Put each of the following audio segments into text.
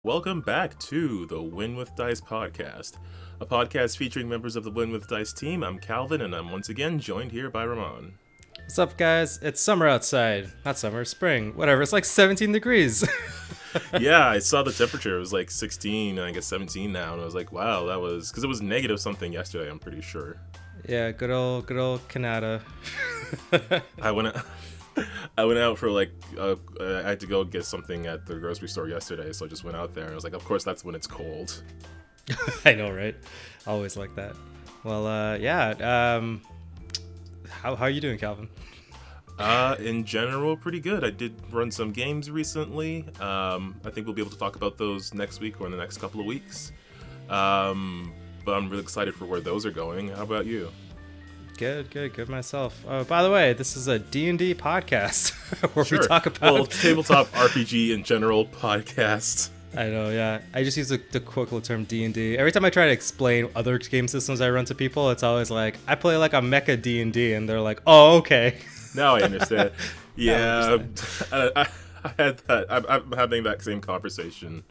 Welcome back to the Win with Dice podcast, a podcast featuring members of the Win with Dice team. I'm Calvin, and I'm once again joined here by Ramon. What's up, guys? It's summer outside. Not summer, spring, whatever. It's like 17 degrees. Yeah, I saw the temperature. It was like 16, and I guess 17 now, and I was like, wow, that was... Because it was negative something yesterday, I'm pretty sure. Yeah, good old Canada. I went out for I had to go get something at the grocery store yesterday, so I just went out there, and I was like, of course, that's when it's cold. I know, right? Always like that. Well, how are you doing, Calvin? In general, pretty good. I did run some games recently. I think we'll be able to talk about those next week or in the next couple of weeks. But I'm really excited for where those are going. How about you? Good myself. By the way, this is a D&D podcast where we talk about tabletop RPG in general podcast. I know, yeah. I just use the quick little term D&D. Every time I try to explain other game systems I run to people, it's always like, I play like a mecha D&D, and they're like, oh, okay. Now I understand. Yeah, I had that. I'm having that same conversation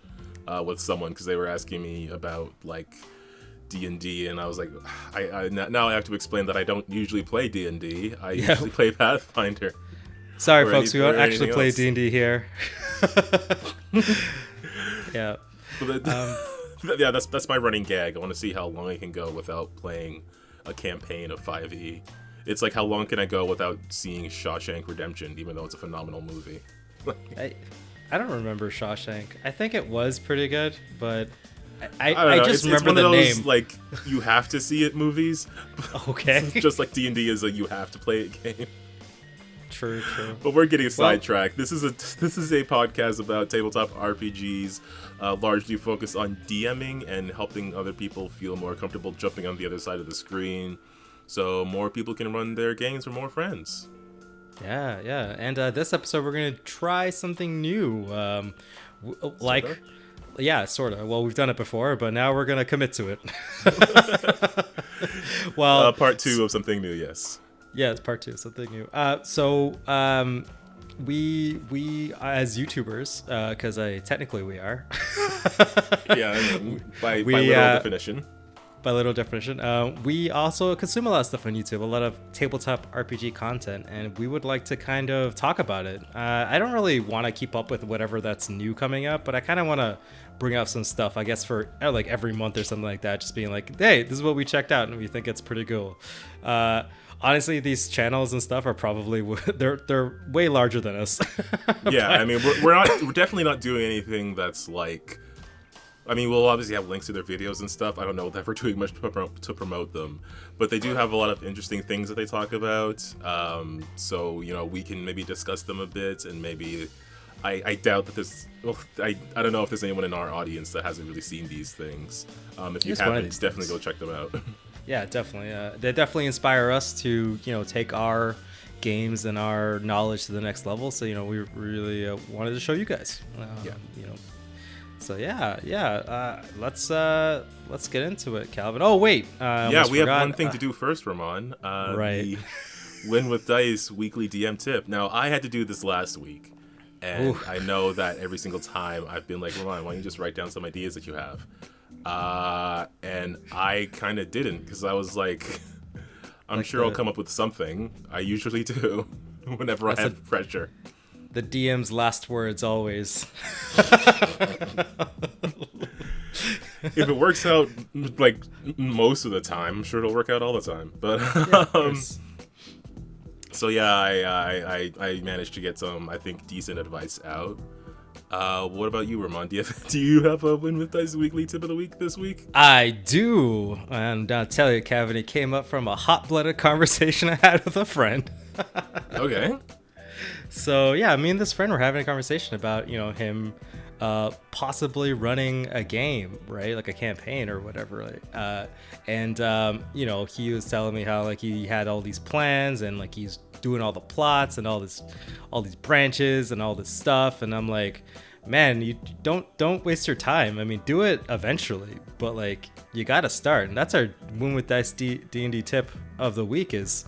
with someone because they were asking me about like D&D, and I was like, now I have to explain that I don't usually play D&D. I usually play Pathfinder. Sorry, folks, we don't actually play D&D here. Yeah. Yeah, that's my running gag. I want to see how long I can go without playing a campaign of 5e. It's like, how long can I go without seeing Shawshank Redemption, even though it's a phenomenal movie? I don't remember Shawshank. I think it was pretty good, but I just remember the name. It's name. Like, you have to see it movies. Okay. Just like D&D is a you have to play it game. True. But we're getting sidetracked. This is a podcast about tabletop RPGs, largely focused on DMing and helping other people feel more comfortable jumping on the other side of the screen, so more people can run their games for more friends. Yeah. And this episode we're gonna try something new. Yeah, sort of. Well, we've done it before, but now we're gonna commit to it. Well, part 2 of something new, yes. Yeah, it's part 2, something new. We as YouTubers, because technically we are. Yeah, by little definition. By little definition, we also consume a lot of stuff on YouTube, a lot of tabletop RPG content, and we would like to kind of talk about it. I don't really want to keep up with whatever that's new coming up, but I kind of want to bring up some stuff, I guess, for like every month or something like that, just being like, hey, this is what we checked out and we think it's pretty cool. Honestly, these channels and stuff are probably they're way larger than us. Yeah, I mean, we're definitely not doing anything that's like. I mean, we'll obviously have links to their videos and stuff. I don't know that we're doing much to promote them, but they do have a lot of interesting things that they talk about. So we can maybe discuss them a bit, and maybe I doubt that there's. Well, I don't know if there's anyone in our audience that hasn't really seen these things. If you haven't, definitely go check them out. Yeah, definitely. They definitely inspire us to, take our games and our knowledge to the next level. So, we really wanted to show you guys. Yeah. So let's get into it, Calvin. Oh wait. We have one thing to do first, Ramon. Right. The Win with Dice weekly DM tip. Now, I had to do this last week, and I know that every single time I've been like, Ramon, why don't you just write down some ideas that you have? And I kind of didn't, because I was like, I'm sure I'll come up with something. I usually do whenever I have pressure. The DM's last words always. If it works out like most of the time, I'm sure it'll work out all the time. But so yeah, I managed to get some, I think, decent advice out. What about you, Ramon? Do you have a Win with Dice weekly tip of the week this week? I do, and I'll tell you, Kevin, it came up from a hot-blooded conversation I had with a friend. Okay. So yeah, me and this friend were having a conversation about him possibly running a game, right, like a campaign or whatever, and he was telling me how like he had all these plans and like he's doing all the plots and all these branches and all this stuff, and I'm like, man, you don't waste your time. I mean, do it eventually, but like you gotta start. And that's our Win with Dice D&D tip of the week is,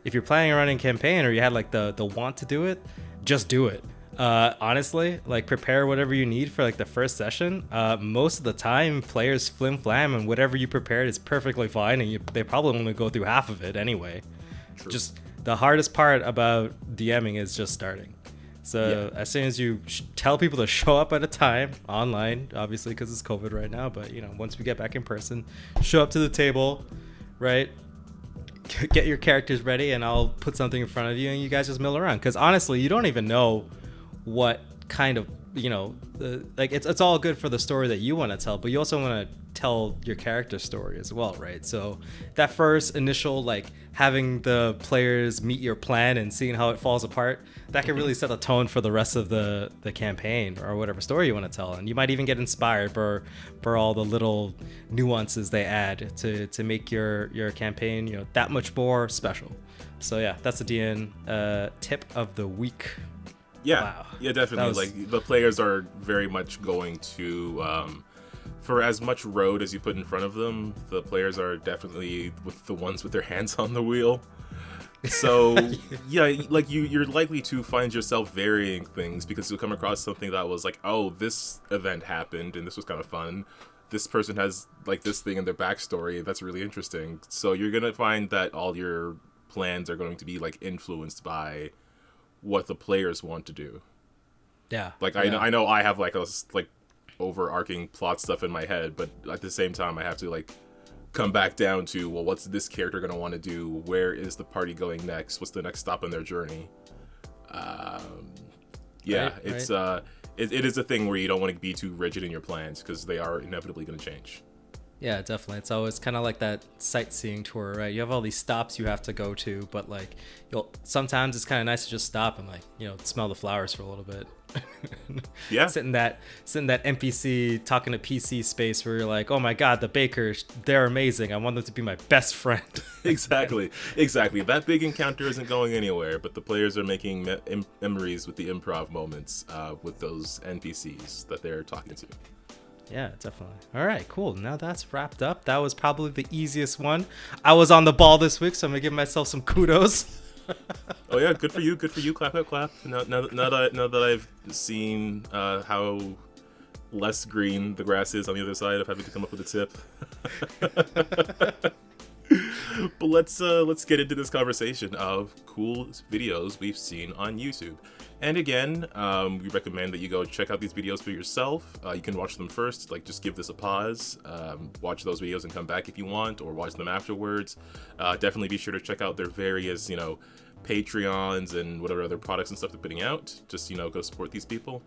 if you're planning on running a campaign or you had like the want to do it, just do it. Honestly, like prepare whatever you need for like the first session. Most of the time, players flim flam, and whatever you prepared is perfectly fine, and they probably only go through half of it anyway. True. Just the hardest part about DMing is just starting. So as soon as you tell people to show up at a time online, obviously because it's COVID right now, but once we get back in person, show up to the table, right? Get your characters ready, and I'll put something in front of you, and you guys just mill around. Because honestly, you don't even know what kind of like it's all good for the story that you want to tell, but you also want to tell your character story as well, right? So that first initial like having the players meet your plan and seeing how it falls apart, that can really set a tone for the rest of the campaign or whatever story you want to tell. And you might even get inspired for all the little nuances they add to make your campaign that much more special. So yeah, that's the DN tip of the week. Yeah, wow. Yeah, definitely. Like the players are very much going to, for as much road as you put in front of them, the players are definitely with the ones with their hands on the wheel. So yeah, like you're likely to find yourself varying things because you'll come across something that was like, oh, this event happened and this was kind of fun. This person has like this thing in their backstory that's really interesting. So you're gonna find that all your plans are going to be like influenced by what the players want to do. Yeah. Like I know I have like a overarching plot stuff in my head, but at the same time I have to like come back down to, well, what's this character going to want to do? Where is the party going next? What's the next stop on their journey? It's it is a thing where you don't want to be too rigid in your plans because they are inevitably going to change. Yeah, definitely. It's always kind of like that sightseeing tour, right? You have all these stops you have to go to, but like sometimes it's kind of nice to just stop and like smell the flowers for a little bit. Yeah. sit in that NPC talking to PC space where you're like, oh my god, the bakers, they're amazing. I want them to be my best friend. Exactly. That big encounter isn't going anywhere, but the players are making memories with the improv moments with those NPCs that they're talking to. Yeah, definitely. All right, cool. Now that's wrapped up. That was probably the easiest one. I was on the ball this week, so I'm gonna give myself some kudos. Oh yeah, good for you. Clap, clap, clap. Now that I've seen how less green the grass is on the other side of having to come up with a tip. But let's get into this conversation of cool videos we've seen on YouTube. And again, we recommend that you go check out these videos for yourself. You can watch them first, like just give this a pause, watch those videos and come back if you want, or watch them afterwards. Definitely be sure to check out their various, Patreons and whatever other products and stuff they're putting out. Just, go support these people.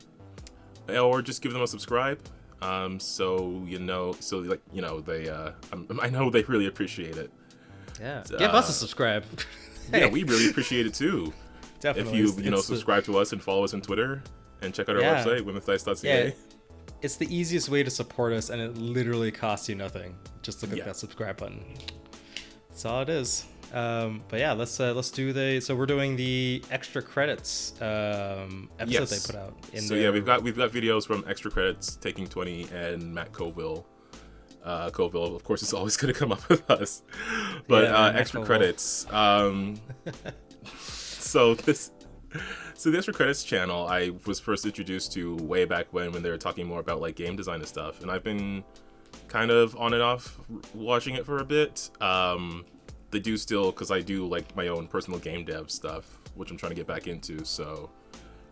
Or just give them a subscribe. They, I know they really appreciate it. Yeah, give us a subscribe. Yeah, we really appreciate it too. Definitely. If you subscribe to us and follow us on Twitter and check out our website, womenwithdice.ca. Yeah, it's the easiest way to support us, and it literally costs you nothing. Just look at that subscribe button. That's all it is. But yeah, let's do so we're doing the extra credits episode they put out. We've got videos from Extra Credits, Taking 20, and Matt Colville. Colville, of course, is always going to come up with us. But Extra Credits. So the Extra Credits channel I was first introduced to way back when they were talking more about like game design and stuff, and I've been kind of on and off watching it for a bit. They do still, because I do like my own personal game dev stuff, which I'm trying to get back into, so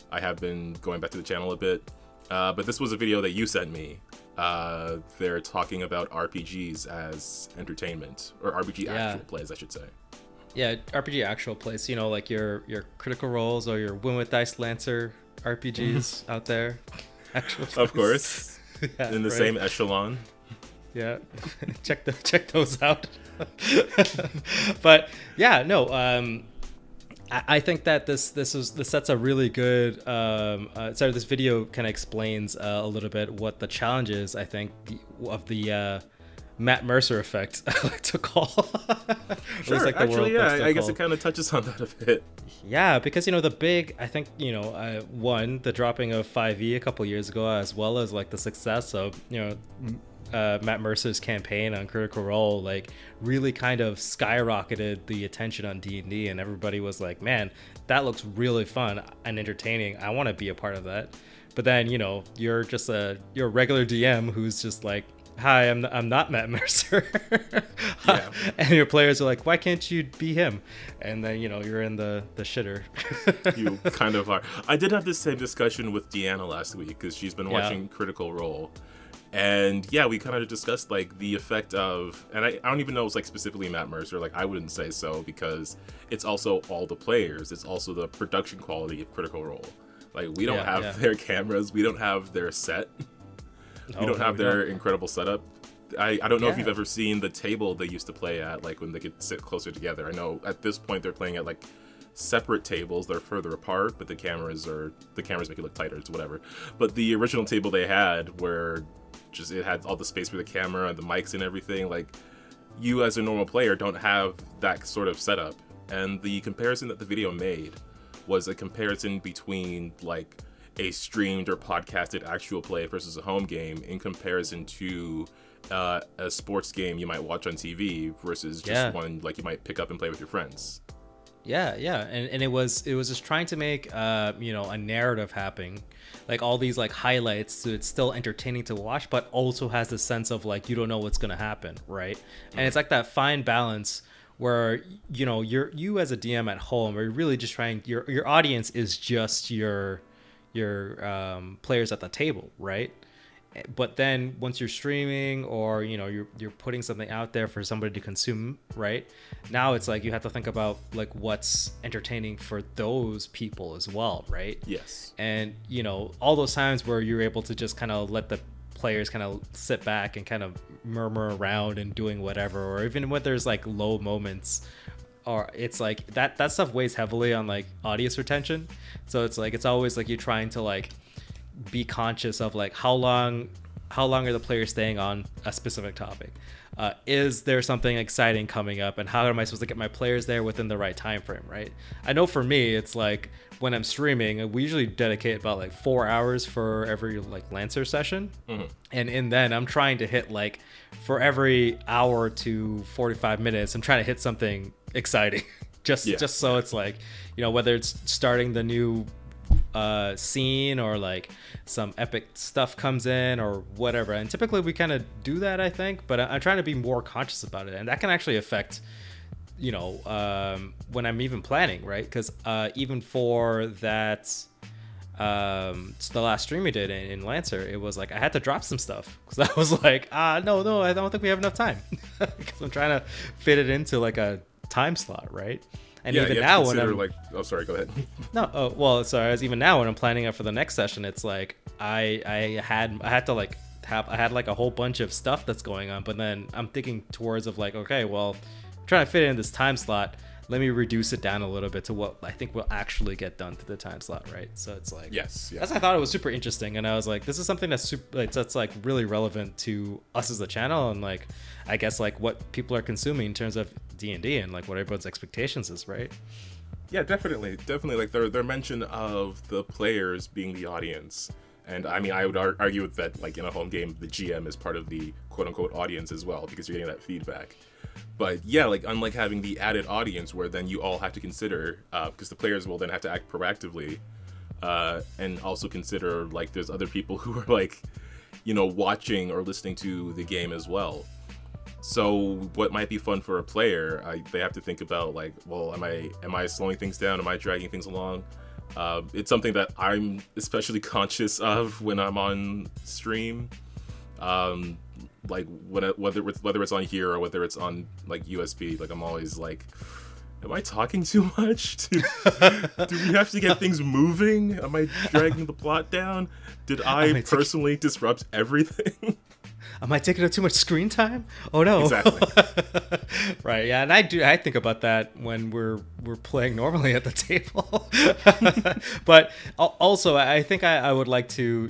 I have been going back to the channel a bit. But this was a video that you sent me. They're talking about RPGs as entertainment, or RPG actual plays, I should say. Yeah, RPG actual plays, like your Critical Roles or your Win with Dice Lancer RPGs out there. Actual plays. Of course. In the same echelon. Yeah, check those out. But yeah, no, I think that this sets a really good. This video kind of explains a little bit what the challenge is. I think of the Matt Mercer effect, I like to call. At Sure, least, like, the actually, world likes yeah, to I guess call. it kind of touches on that a bit. Yeah, because the big, I think, one, the dropping of 5e a couple years ago, as well as like the success of Matt Mercer's campaign on Critical Role, like really kind of skyrocketed the attention on D&D, and everybody was like, man, that looks really fun and entertaining. I want to be a part of that. But then you're just you're a regular DM who's just like, hi, I'm not Matt Mercer. Yeah. And your players are like, why can't you be him? And then you're in the shitter. You kind of are. I did have this same discussion with Deanna last week because she's been watching Critical Role. And yeah, we kind of discussed like the effect of, and I don't even know it's like specifically Matt Mercer, like I wouldn't say so because it's also all the players. It's also the production quality of Critical Role. Like we don't have their cameras, we don't have their set, we don't have their incredible setup. I don't know if you've ever seen the table they used to play at, like when they could sit closer together. I know at this point they're playing at like separate tables, they're further apart, but the cameras make it look tighter, it's whatever. But the original table they had where just it had all the space for the camera and the mics and everything, like you as a normal player don't have that sort of setup. And the comparison that the video made was a comparison between like a streamed or podcasted actual play versus a home game in comparison to a sports game you might watch on TV versus just one like you might pick up and play with your friends. Yeah, and it was just trying to make a narrative happen, like all these like highlights, so it's still entertaining to watch, but also has the sense of like you don't know what's gonna happen, right? And it's like that fine balance where you as a DM at home are really just trying, your audience is just your players at the table, right? But then once you're streaming or you're putting something out there for somebody to consume, right? Now it's like you have to think about like what's entertaining for those people as well, right? Yes. And all those times where you're able to just kind of let the players kind of sit back and kind of murmur around and doing whatever, or even when there's like low moments, or it's like that stuff weighs heavily on like audience retention. So it's like it's always like you're trying to like be conscious of like how long are the players staying on a specific topic. Is there something exciting coming up, and how am I supposed to get my players there within the right time frame, right? I know for me it's like when I'm streaming, we usually dedicate about like 4 hours for every like Lancer session. And in then I'm trying to hit like for every hour to 45 minutes I'm trying to hit something exciting. just so it's like whether it's starting the new scene or like some epic stuff comes in or whatever, and typically we kind of do that, I think, but I'm trying to be more conscious about it, and that can actually affect when I'm even planning, right? Because even for that the last stream we did in Lancer, it was like I had to drop some stuff because I was like no, I don't think we have enough time because I'm trying to fit it into like a time slot, right? And even now when I'm like, oh sorry, go ahead. No, well, sorry. Even now when I'm planning out for the next session, it's like I had like a whole bunch of stuff that's going on, but then I'm thinking towards of like, okay, well, I'm trying to fit it in this time slot. Let me reduce it down a little bit to what I think will actually get done to the time slot, right? So it's like, yes. I thought it was super interesting, and I was like, this is something that's that's like really relevant to us as a channel, and like I guess like what people are consuming in terms of D&D and like what everyone's expectations is, right? Yeah, definitely. Like their mention of the players being the audience, and I mean I would argue that like in a home game the GM is part of the quote unquote audience as well because you're getting that feedback. But yeah, like unlike having the added audience where then you all have to consider, because the players will then have to act proactively, and also consider like there's other people who are like, watching or listening to the game as well. So what might be fun for a player, they have to think about like, well, am I slowing things down? Am I dragging things along? It's something that I'm especially conscious of when I'm on stream. Like whether it's on here or whether it's on like USB, like I'm always like, am I talking too much? Do we have to get things moving? Am I dragging the plot down? Did I personally disrupt everything? am I taking up too much screen time? Oh no. Exactly. Right. Yeah, and I think about that when we're playing normally at the table. But also, I think I would like to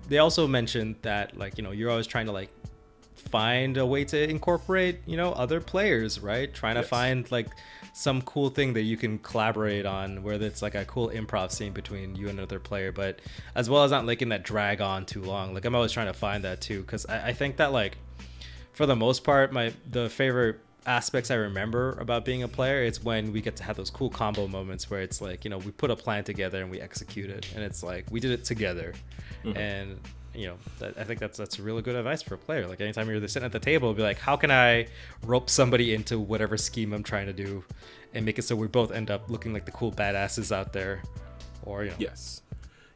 they also mentioned that, like, you're always trying to, like, find a way to incorporate other players, right? Trying to find, like, some cool thing that you can collaborate on, where it's like a cool improv scene between you and another player, but as well as not letting that drag on too long. Like, I'm always trying to find that too, because I think that, like, for the most part, the favorite aspects I remember about being a player, it's when we get to have those cool combo moments where it's like, we put a plan together and we execute it, and it's like we did it together. And I think that's really good advice for a player. Like, anytime you're sitting at the table, be like, how can I rope somebody into whatever scheme I'm trying to do and make it so we both end up looking like the cool badasses out there? Or yes.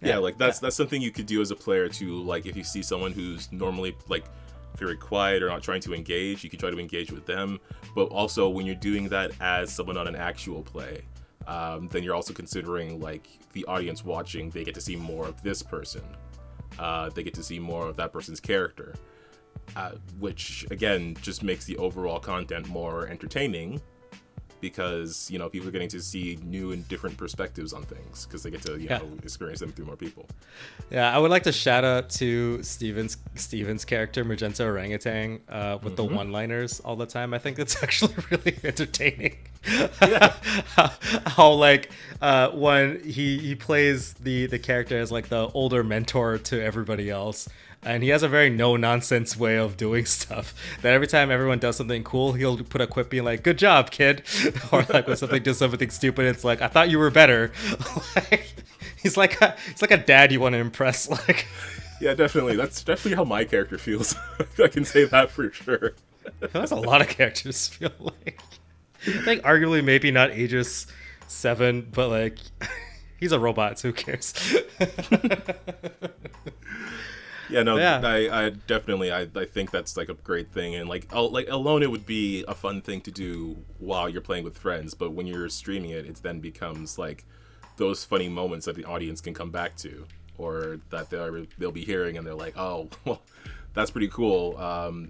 Yeah, like that's something you could do as a player too. Like, if you see someone who's normally, like, very quiet or not trying to engage, you can try to engage with them. But also, when you're doing that as someone on an actual play, then you're also considering, like, the audience watching, they get to see more of this person. They get to see more of that person's character, which again just makes the overall content more entertaining, because people are getting to see new and different perspectives on things, because they get to experience them through more people. Yeah, I would like to shout out to Steven's character, Magenta Orangutan, with the one-liners all the time. I think it's actually really entertaining. Yeah. how like when he plays the character as, like, the older mentor to everybody else, and he has a very no-nonsense way of doing stuff, that every time everyone does something cool, he'll put a quip being like, good job, kid. Or, like, when something does something stupid, it's like, I thought you were better. Like, he's like a dad you want to impress. Like, yeah, definitely. That's definitely how my character feels. I can say that for sure. That's a lot of characters feel like. I think arguably maybe not Aegis 7, but, like, he's a robot, so who cares? Yeah, no, yeah. I definitely, I think that's, like, a great thing, and, like alone it would be a fun thing to do while you're playing with friends, but when you're streaming it, it then becomes, like, those funny moments that the audience can come back to, or that they'll be hearing, and they're like, oh, well, that's pretty cool.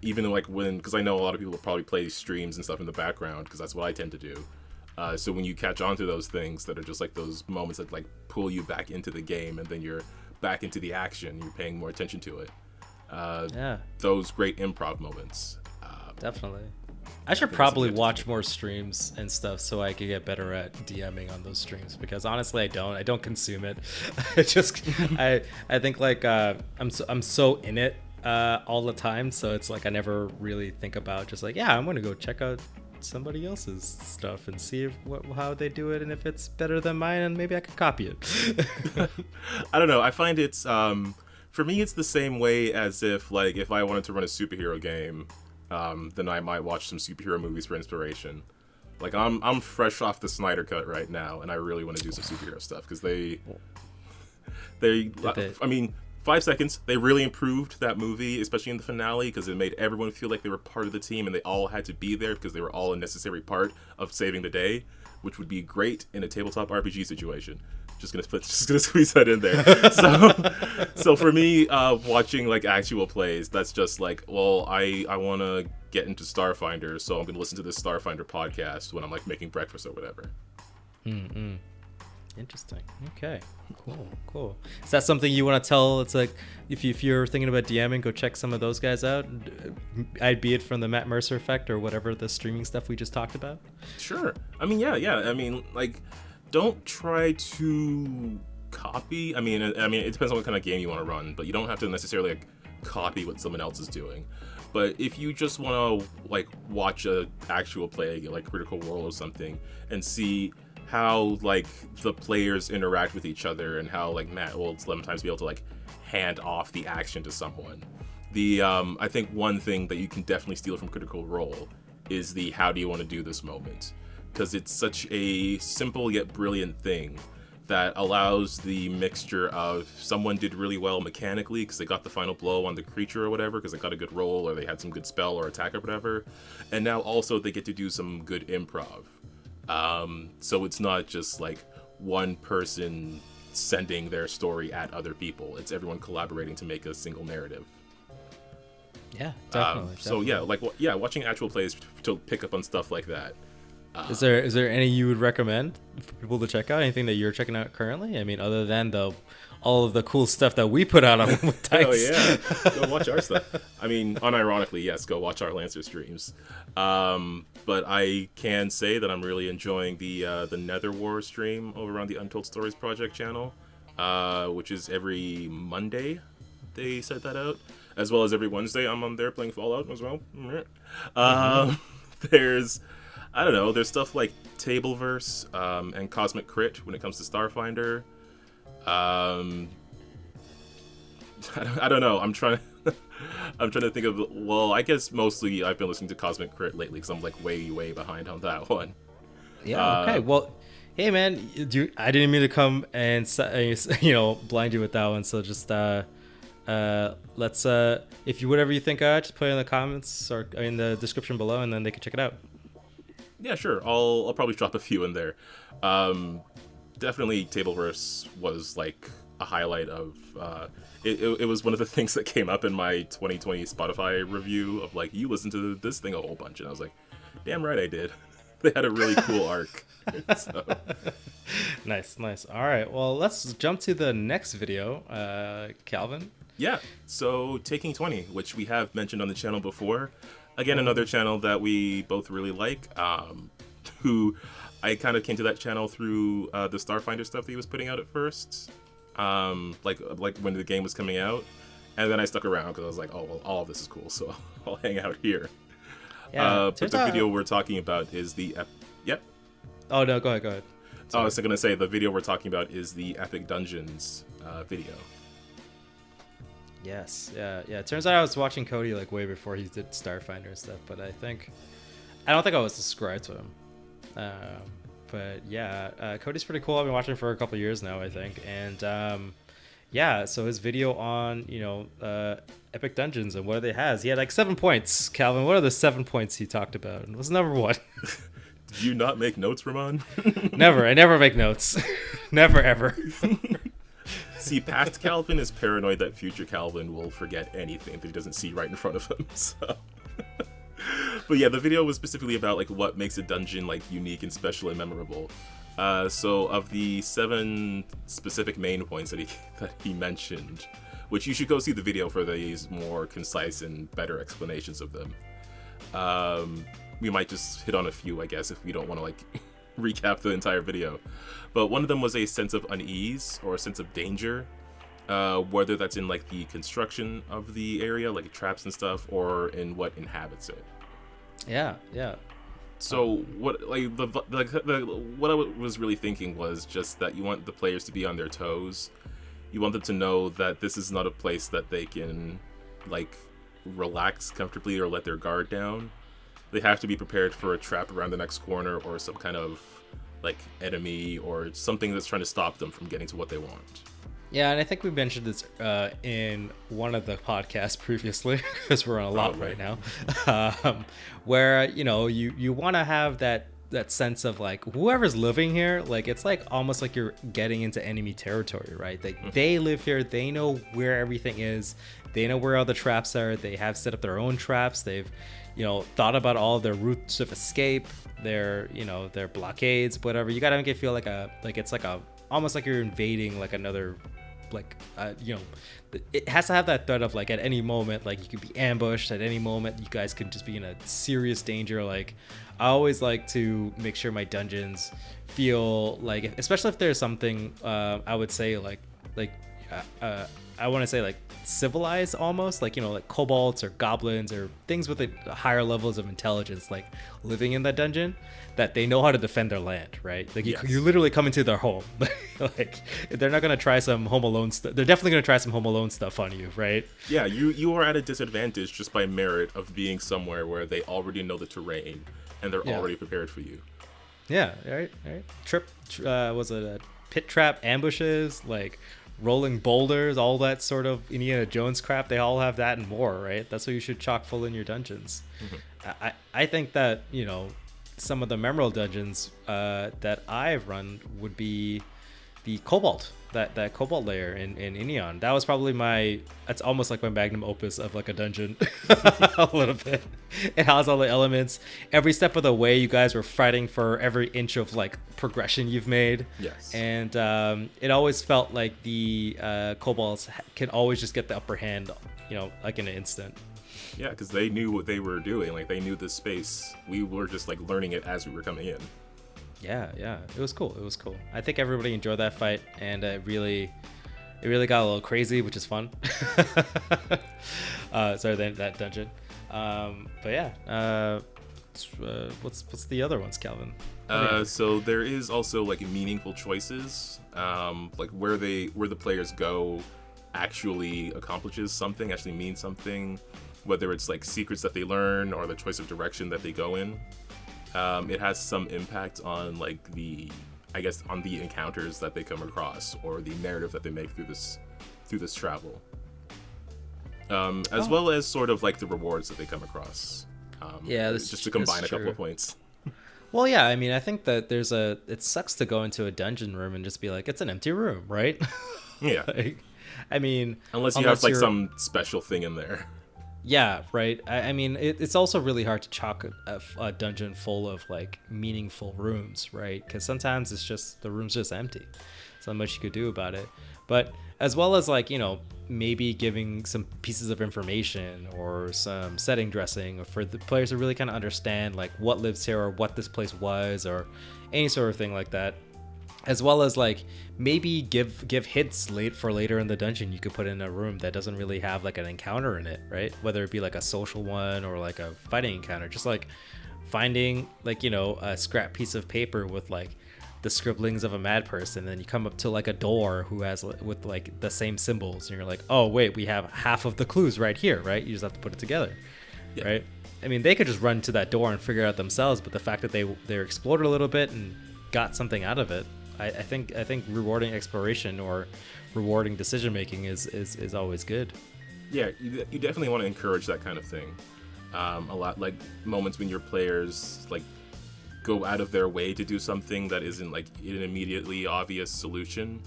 Even though, like, because I know a lot of people probably play streams and stuff in the background, because that's what I tend to do. So when you catch on to those things that are just, like, those moments that, like, pull you back into the game, and then you're back into the action, you're paying more attention to it. Those great improv moments. Definitely. I should probably watch more streams and stuff so I could get better at DMing on those streams, because honestly I don't consume it. I think, like, I'm so in it all the time, so it's like I never really think about just like, I'm gonna go check out somebody else's stuff and see how they do it, and if it's better than mine, and maybe I could copy it. I don't know. I find it's for me, it's the same way as if I wanted to run a superhero game, then I might watch some superhero movies for inspiration. Like, I'm fresh off the Snyder Cut right now, and I really want to do some superhero stuff, because I mean, 5 seconds, they really improved that movie, especially in the finale, because it made everyone feel like they were part of the team, and they all had to be there because they were all a necessary part of saving the day, which would be great in a tabletop RPG situation. Just gonna squeeze that in there. So for me, watching, like, actual plays, that's just like, well, I want to get into Starfinder, so I'm gonna listen to this Starfinder podcast when I'm, like, making breakfast or whatever. Mm-hmm. Interesting. Okay. Cool. Is that something you want to tell? It's like, if you're thinking about DMing, go check some of those guys out. Be it from the Matt Mercer effect or whatever the streaming stuff we just talked about. Sure. I mean, yeah. I mean, like, don't try to copy. I mean, it depends on what kind of game you want to run, but you don't have to necessarily, like, copy what someone else is doing. But if you just want to, like, watch a actual play, like Critical Role or something, and see how, like, the players interact with each other, and how, like, Matt will sometimes be able to, like, hand off the action to someone. I think one thing that you can definitely steal from Critical Role is the how do you want to do this moment, because it's such a simple yet brilliant thing that allows the mixture of someone did really well mechanically because they got the final blow on the creature or whatever, because they got a good roll or they had some good spell or attack or whatever, and now also they get to do some good improv. So it's not just, like, one person sending their story at other people. It's everyone collaborating to make a single narrative. Yeah, definitely. So yeah, watching actual plays to pick up on stuff like that. Is there any you would recommend for people to check out? Anything that you're checking out currently? I mean, other than all of the cool stuff that we put out on with Dice. Oh yeah, go watch our stuff. I mean, unironically, yes, go watch our Lancer streams. But I can say that I'm really enjoying the Nether War stream over on the Untold Stories Project channel, which is every Monday. They set that out, as well as every Wednesday. I'm on there playing Fallout as well. There's there's stuff like Tableverse and Cosmic Crit when it comes to Starfinder. I don't know. I'm trying to think of. Well, I guess mostly I've been listening to Cosmic Crit lately because I'm like way behind on that one. Yeah. Okay. Well, hey man, I didn't mean to come and blind you with that one. So just let's if you whatever you think, just put it in the comments or in the description below, and then they can check it out. Yeah, sure. I'll probably drop a few in there. Definitely Tableverse was like a highlight of it was one of the things that came up in my 2020 Spotify review of like, you listen to this thing a whole bunch, and I was like, damn right I did. They had a really cool arc. So. Nice. All right, well, let's jump to the next video. Calvin. Yeah, so Taking 20, which we have mentioned on the channel before. Again, another channel that we both really like, who I kind of came to that channel through the Starfinder stuff that he was putting out at first, like when the game was coming out, and then I stuck around because I was like, oh, well, all of this is cool, so I'll hang out here. Yeah, but the video we're talking about is the... Yep. Oh, no, go ahead. Sorry. I was going to say, the video we're talking about is the Epic Dungeons video. Yes, yeah. It turns out I was watching Cody like way before he did Starfinder and stuff, but I don't think I was subscribed to him. But yeah, Cody's pretty cool. I've been watching for a couple years now, I think, and yeah. So his video on Epic Dungeons and what they has, he had like 7 points. Calvin, what are the 7 points he talked about? And what's number one? Did you not make notes, Ramon? Never. I never make notes. Never ever. See, past Calvin is paranoid that future Calvin will forget anything that he doesn't see right in front of him. So. But yeah, the video was specifically about like what makes a dungeon like unique and special and memorable. So of the 7 specific main points that he mentioned, which you should go see the video for these more concise and better explanations of them. We might just hit on a few, I guess, if we don't want to like recap the entire video. But one of them was a sense of unease or a sense of danger, whether that's in like the construction of the area, like traps and stuff, or in what inhabits it. Yeah. So what what I was really thinking was just that you want the players to be on their toes. You want them to know that this is not a place that they can like relax comfortably or let their guard down. They have to be prepared for a trap around the next corner or some kind of like enemy or something that's trying to stop them from getting to what they want. Yeah, and I think we mentioned this in one of the podcasts previously, because we're on a lot right now, where you want to have that sense of like whoever's living here, like it's like almost like you're getting into enemy territory, right? Like they live here, they know where everything is, they know where all the traps are, they have set up their own traps, they've thought about all their routes of escape, their blockades, whatever. You gotta make it feel like almost like you're invading like another. It has to have that threat of like at any moment, like you could be ambushed at any moment. You guys could just be in a serious danger. Like I always like to make sure my dungeons feel like, especially if there's something, I would say I want to say like civilized almost, like like kobolds or goblins or things with higher levels of intelligence, like living in that dungeon, that they know how to defend their land, right? Like yes. you literally come into their home. Like they're not gonna try some Home Alone stuff. They're definitely gonna try some Home Alone stuff on you, right? Yeah, you are at a disadvantage just by merit of being somewhere where they already know the terrain and they're already prepared for you. Yeah, right. Was it a pit trap, ambushes, like rolling boulders, all that sort of Indiana Jones crap? They all have that and more, right? That's what you should chock full in your dungeons. Mm-hmm. I think that some of the memorable dungeons that I've run would be the Cobalt that cobalt layer in Ineon. That was probably that's almost like my magnum opus of like a dungeon. A little bit. It has all the elements. Every step of the way, you guys were fighting for every inch of like progression you've made. Yes. And it always felt like the kobolds can always just get the upper hand, like in an instant. Yeah, because they knew what they were doing. Like, they knew this space. We were just like learning it as we were coming in. Yeah, it was cool. I think everybody enjoyed that fight, and it really got a little crazy, which is fun. Sorry, that dungeon. But yeah, what's the other ones, Calvin? So there is also like meaningful choices, like where the players go actually accomplishes something, actually means something, whether it's like secrets that they learn or the choice of direction that they go in. It has some impact on like on the encounters that they come across or the narrative that they make through this travel, as well as sort of like the rewards that they come across. Just to combine a couple of points. Well, yeah, I mean, I think that it sucks to go into a dungeon room and just be like, it's an empty room, right? Yeah. I mean, unless you have like some special thing in there. Yeah, right. I mean, it's also really hard to chalk a dungeon full of like meaningful rooms, right? Because sometimes the room's just empty. So not much you could do about it. But as well as like, maybe giving some pieces of information or some setting dressing for the players to really kind of understand like what lives here or what this place was or any sort of thing like that. As well as like maybe give hints for later in the dungeon you could put in a room that doesn't really have like an encounter in it, right? Whether it be like a social one or like a fighting encounter, just like finding like a scrap piece of paper with like the scribblings of a mad person, and then you come up to like a door who has with like the same symbols, and you're like, oh wait, we have half of the clues right here, right? You just have to put it together. Yeah. Right? I mean, they could just run to that door and figure it out themselves, but the fact that they explored a little bit and got something out of it, I think rewarding exploration or rewarding decision making is always good. Yeah, you definitely want to encourage that kind of thing. A lot, like moments when your players like go out of their way to do something that isn't like an immediately obvious solution,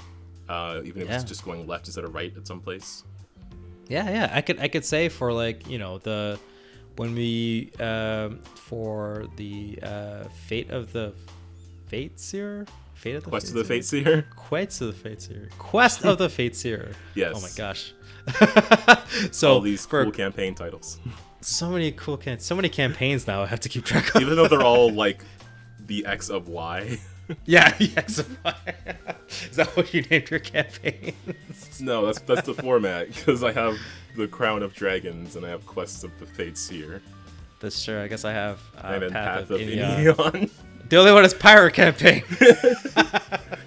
even if it's just going left instead of right at some place. Yeah, I could say for like when we for the Quest of the Fateseer. Quest of the Fateseer. Yes. Oh my gosh. So all these cool campaign titles. So many campaigns now I have to keep track of. Even though they're all like the X of Y. Yeah, the X of Y. Is that what you named your campaigns? No, that's the format, because I have the Crown of Dragons and I have Quest of the Fateseer. That's true. I guess I have and then Path of Ineon. The only one is Pirate Campaign.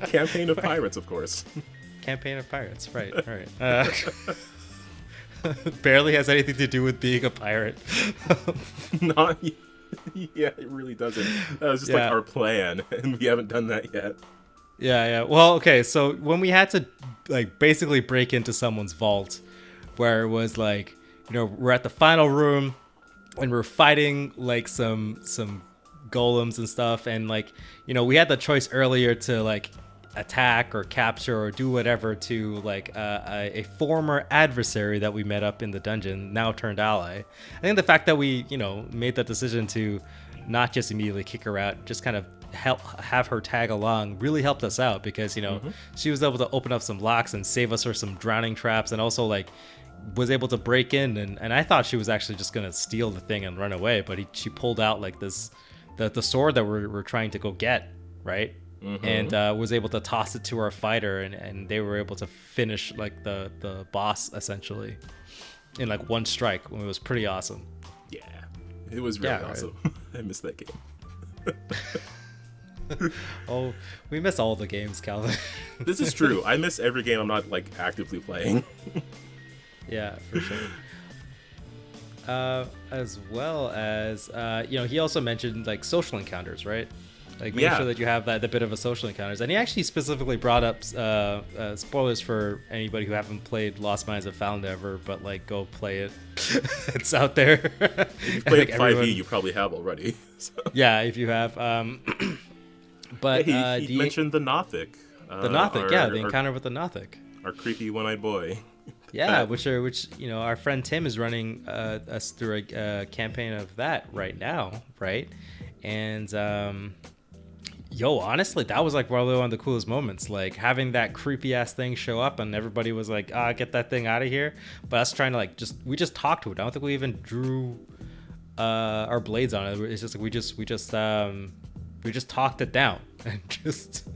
Campaign of Pirates, of course. Campaign of Pirates, right. Barely has anything to do with being a pirate. Yeah, it really doesn't. That was just like our plan, and we haven't done that yet. Yeah. Well, okay, so when we had to like basically break into someone's vault, where it was like, we're at the final room, and we're fighting like some golems and stuff, and like we had the choice earlier to like attack or capture or do whatever to like a former adversary that we met up in the dungeon, now turned ally. I think the fact that we made that decision to not just immediately kick her out, just kind of have her tag along, really helped us out, because she was able to open up some locks and save us from some drowning traps, and also like was able to break in, and I thought she was actually just gonna steal the thing and run away, but she pulled out like this the sword that we're trying to go get, right? And was able to toss it to our fighter, and they were able to finish like the boss essentially in like one strike. It was pretty awesome. Yeah, it was really awesome. Right? I missed that game. Oh, we miss all the games, Calvin. This is true. I miss every game I'm not like actively playing. Yeah, for sure. As well as he also mentioned like social encounters, right? Like make sure that you have the bit of a social encounters, and he actually specifically brought up spoilers for anybody who haven't played Lost Mines of Found ever, but like go play it. It's out there. If you've played 5e, you probably have already. So. Yeah, if you have. But he mentioned the Nothic. The Nothic, yeah, the encounter with the Nothic. Our creepy one-eyed boy. Yeah, which our friend Tim is running us through a campaign of that right now, right? And honestly, that was like probably one of the coolest moments, like having that creepy ass thing show up and everybody was like, get that thing out of here. But us trying to we just talked to it. I don't think we even drew our blades on it. It's just like we just talked it down and just,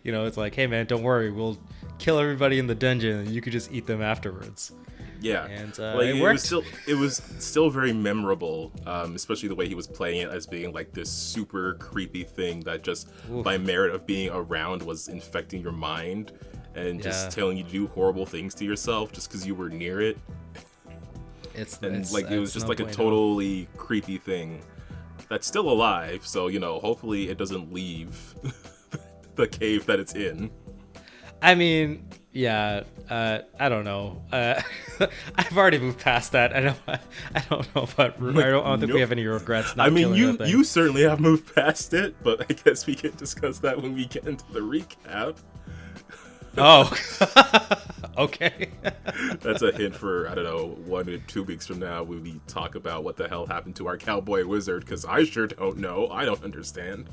it's like, hey man, don't worry, we'll kill everybody in the dungeon and you could just eat them afterwards. Yeah, and it worked. It was still very memorable, especially the way he was playing it as being like this super creepy thing that just by merit of being around was infecting your mind and just telling you to do horrible things to yourself just because you were near it. It was just like a totally creepy thing that's still alive. So hopefully it doesn't leave the cave that it's in. I mean, yeah, I don't know. I've already moved past that. I don't know, but I don't think we have any regrets. I mean, you certainly have moved past it, but I guess we can discuss that when we get into the recap. Oh, okay. That's a hint for, 1 to 2 weeks from now when we talk about what the hell happened to our cowboy wizard, because I sure don't know. I don't understand.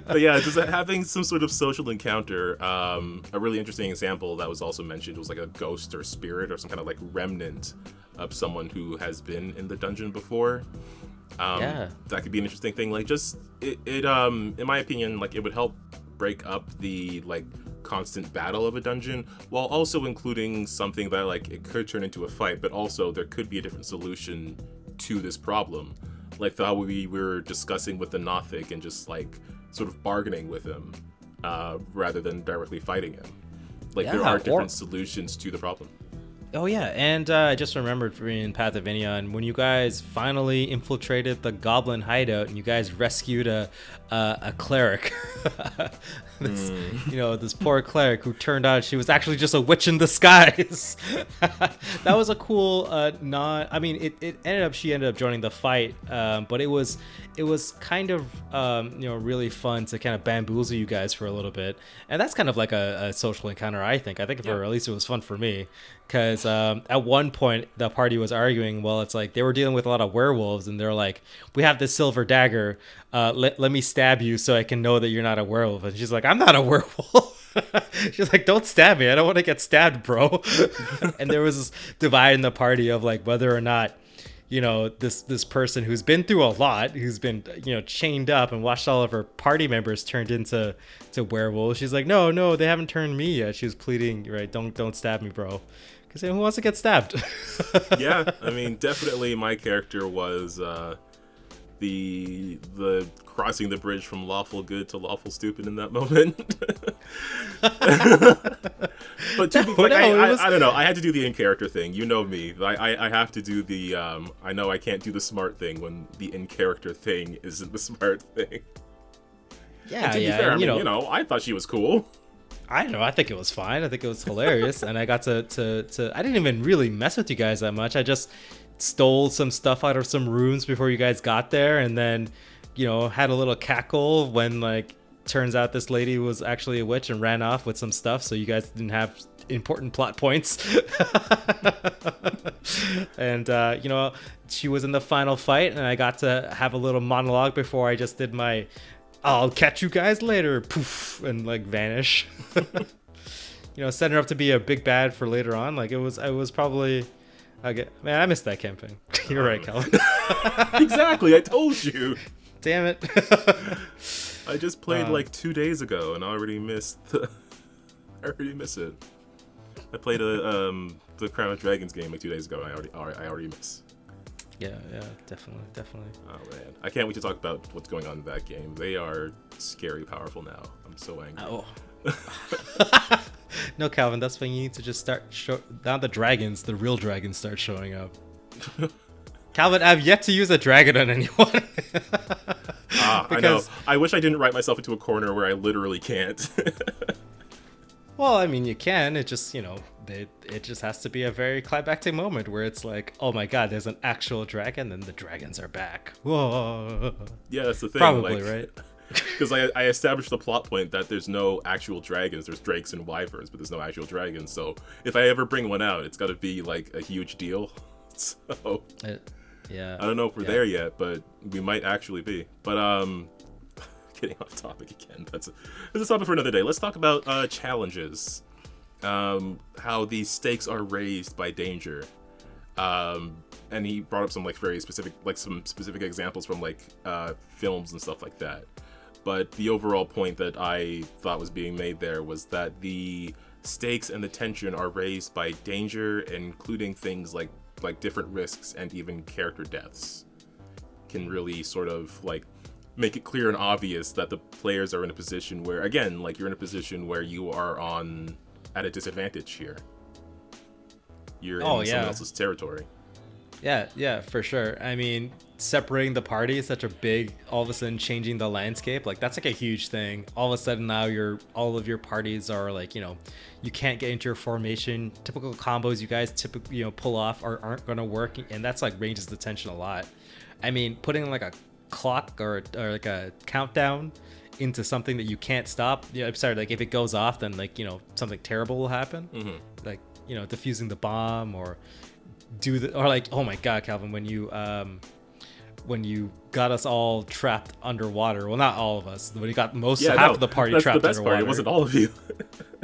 But yeah, just having some sort of social encounter. A really interesting example that was also mentioned was like a ghost or spirit or some kind of like remnant of someone who has been in the dungeon before. That could be an interesting thing. Like, just it in my opinion, like, it would help break up the like constant battle of a dungeon, while also including something that like it could turn into a fight, but also there could be a different solution to this problem. Like how we were discussing with the Nothic and just like sort of bargaining with him rather than directly fighting him. Like there are different solutions to the problem. Oh yeah, and I just remembered in Path of Inion when you guys finally infiltrated the Goblin hideout and you guys rescued a cleric. This poor cleric who turned out she was actually just a witch in disguise. That was a cool she ended up joining the fight, but it was kind of really fun to kind of bamboozle you guys for a little bit, and that's kind of like a social encounter. I think for at least it was fun for me, because at one point the party was arguing. Well, it's like they were dealing with a lot of werewolves and they're like, we have this silver dagger, let me stab you so I can know that you're not a werewolf. And she's like, I'm not a werewolf. She's like, don't stab me, I don't want to get stabbed, bro. And there was this divide in the party of like whether or not this person who's been through a lot, who's been chained up and watched all of her party members turned into werewolves. She's like, no, they haven't turned me yet. She was pleading, right, don't stab me, bro, because who wants to get stabbed? Yeah, I mean, definitely my character was the crossing the bridge from lawful good to lawful stupid in that moment. But I don't know, I had to do the in-character thing. You know me, I have to do the I know I can't do the smart thing when the in-character thing isn't the smart thing. Yeah, to be fair, I mean, I thought she was cool. I don't know, I think it was fine. I think it was hilarious. And I got to I didn't even really mess with you guys that much. I just stole some stuff out of some rooms before you guys got there, and then had a little cackle when like turns out this lady was actually a witch and ran off with some stuff, so you guys didn't have important plot points. And she was in the final fight and I got to have a little monologue before I just did my I'll catch you guys later, poof, and like vanish. Setting her up to be a big bad for later on. Like it was probably man, I missed that campaign. You're right, Calvin. Exactly, I told you. Damn it. I just played like 2 days ago and I already missed it. I played the Crown of Dragons game like 2 days ago and I already missed. Yeah, definitely. Oh man, I can't wait to talk about what's going on in that game. They are scary powerful now. I'm so angry. Oh. No, Calvin, that's when you need to just start now the real dragons start showing up. Calvin, I've yet to use a dragon on anyone. I know. I wish I didn't write myself into a corner where I literally can't. Well, I mean, you can. It just, it just has to be a very climactic moment where it's like, oh my god, there's an actual dragon, and the dragons are back. Whoa. Yeah, that's the thing. Probably, right? Because I established the plot point that there's no actual dragons. There's drakes and wyverns, but there's no actual dragons. So if I ever bring one out, it's got to be like a huge deal. So yeah, I don't know if we're there yet, but we might actually be. But getting off topic again. That's a topic for another day. Let's talk about challenges. How these stakes are raised by danger. And he brought up some very specific, some specific examples from films and stuff like that. But the overall point that I thought was being made there was that the stakes and the tension are raised by danger, including things like different risks and even character deaths. Can really sort of make it clear and obvious that the players are in a position where, again, you're in a position where you are at a disadvantage here. You're in someone else's territory. Yeah, for sure. I mean, separating the party is such a big, all of a sudden changing the landscape. That's a huge thing. All of a sudden now all of your parties are you can't get into your formation. Typical combos you guys typically, pull off aren't going to work. And that's ranges the tension a lot. I mean, putting a clock or a countdown into something that you can't stop. Yeah, I'm sorry. If it goes off, then something terrible will happen. Mm-hmm. Defusing the bomb or oh my god, Calvin, when you got us all trapped underwater. Well, not all of us. When you got half of the party trapped the best underwater. Part. It wasn't all of you.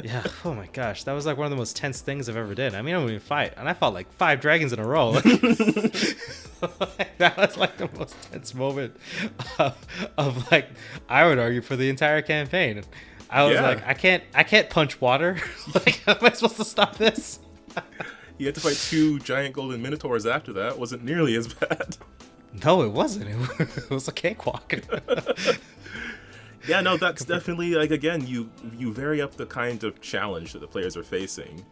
Yeah. Oh my gosh, that was one of the most tense things I've ever did. I mean, I don't even fight, and I fought 5 dragons in a row. That was the most tense moment of I would argue for the entire campaign. I was I can't punch water. How am I supposed to stop this? You had to fight 2 giant golden minotaurs after that. It wasn't nearly as bad. No, it wasn't. It was a cakewalk. Yeah, no, that's definitely again, you vary up the kind of challenge that the players are facing,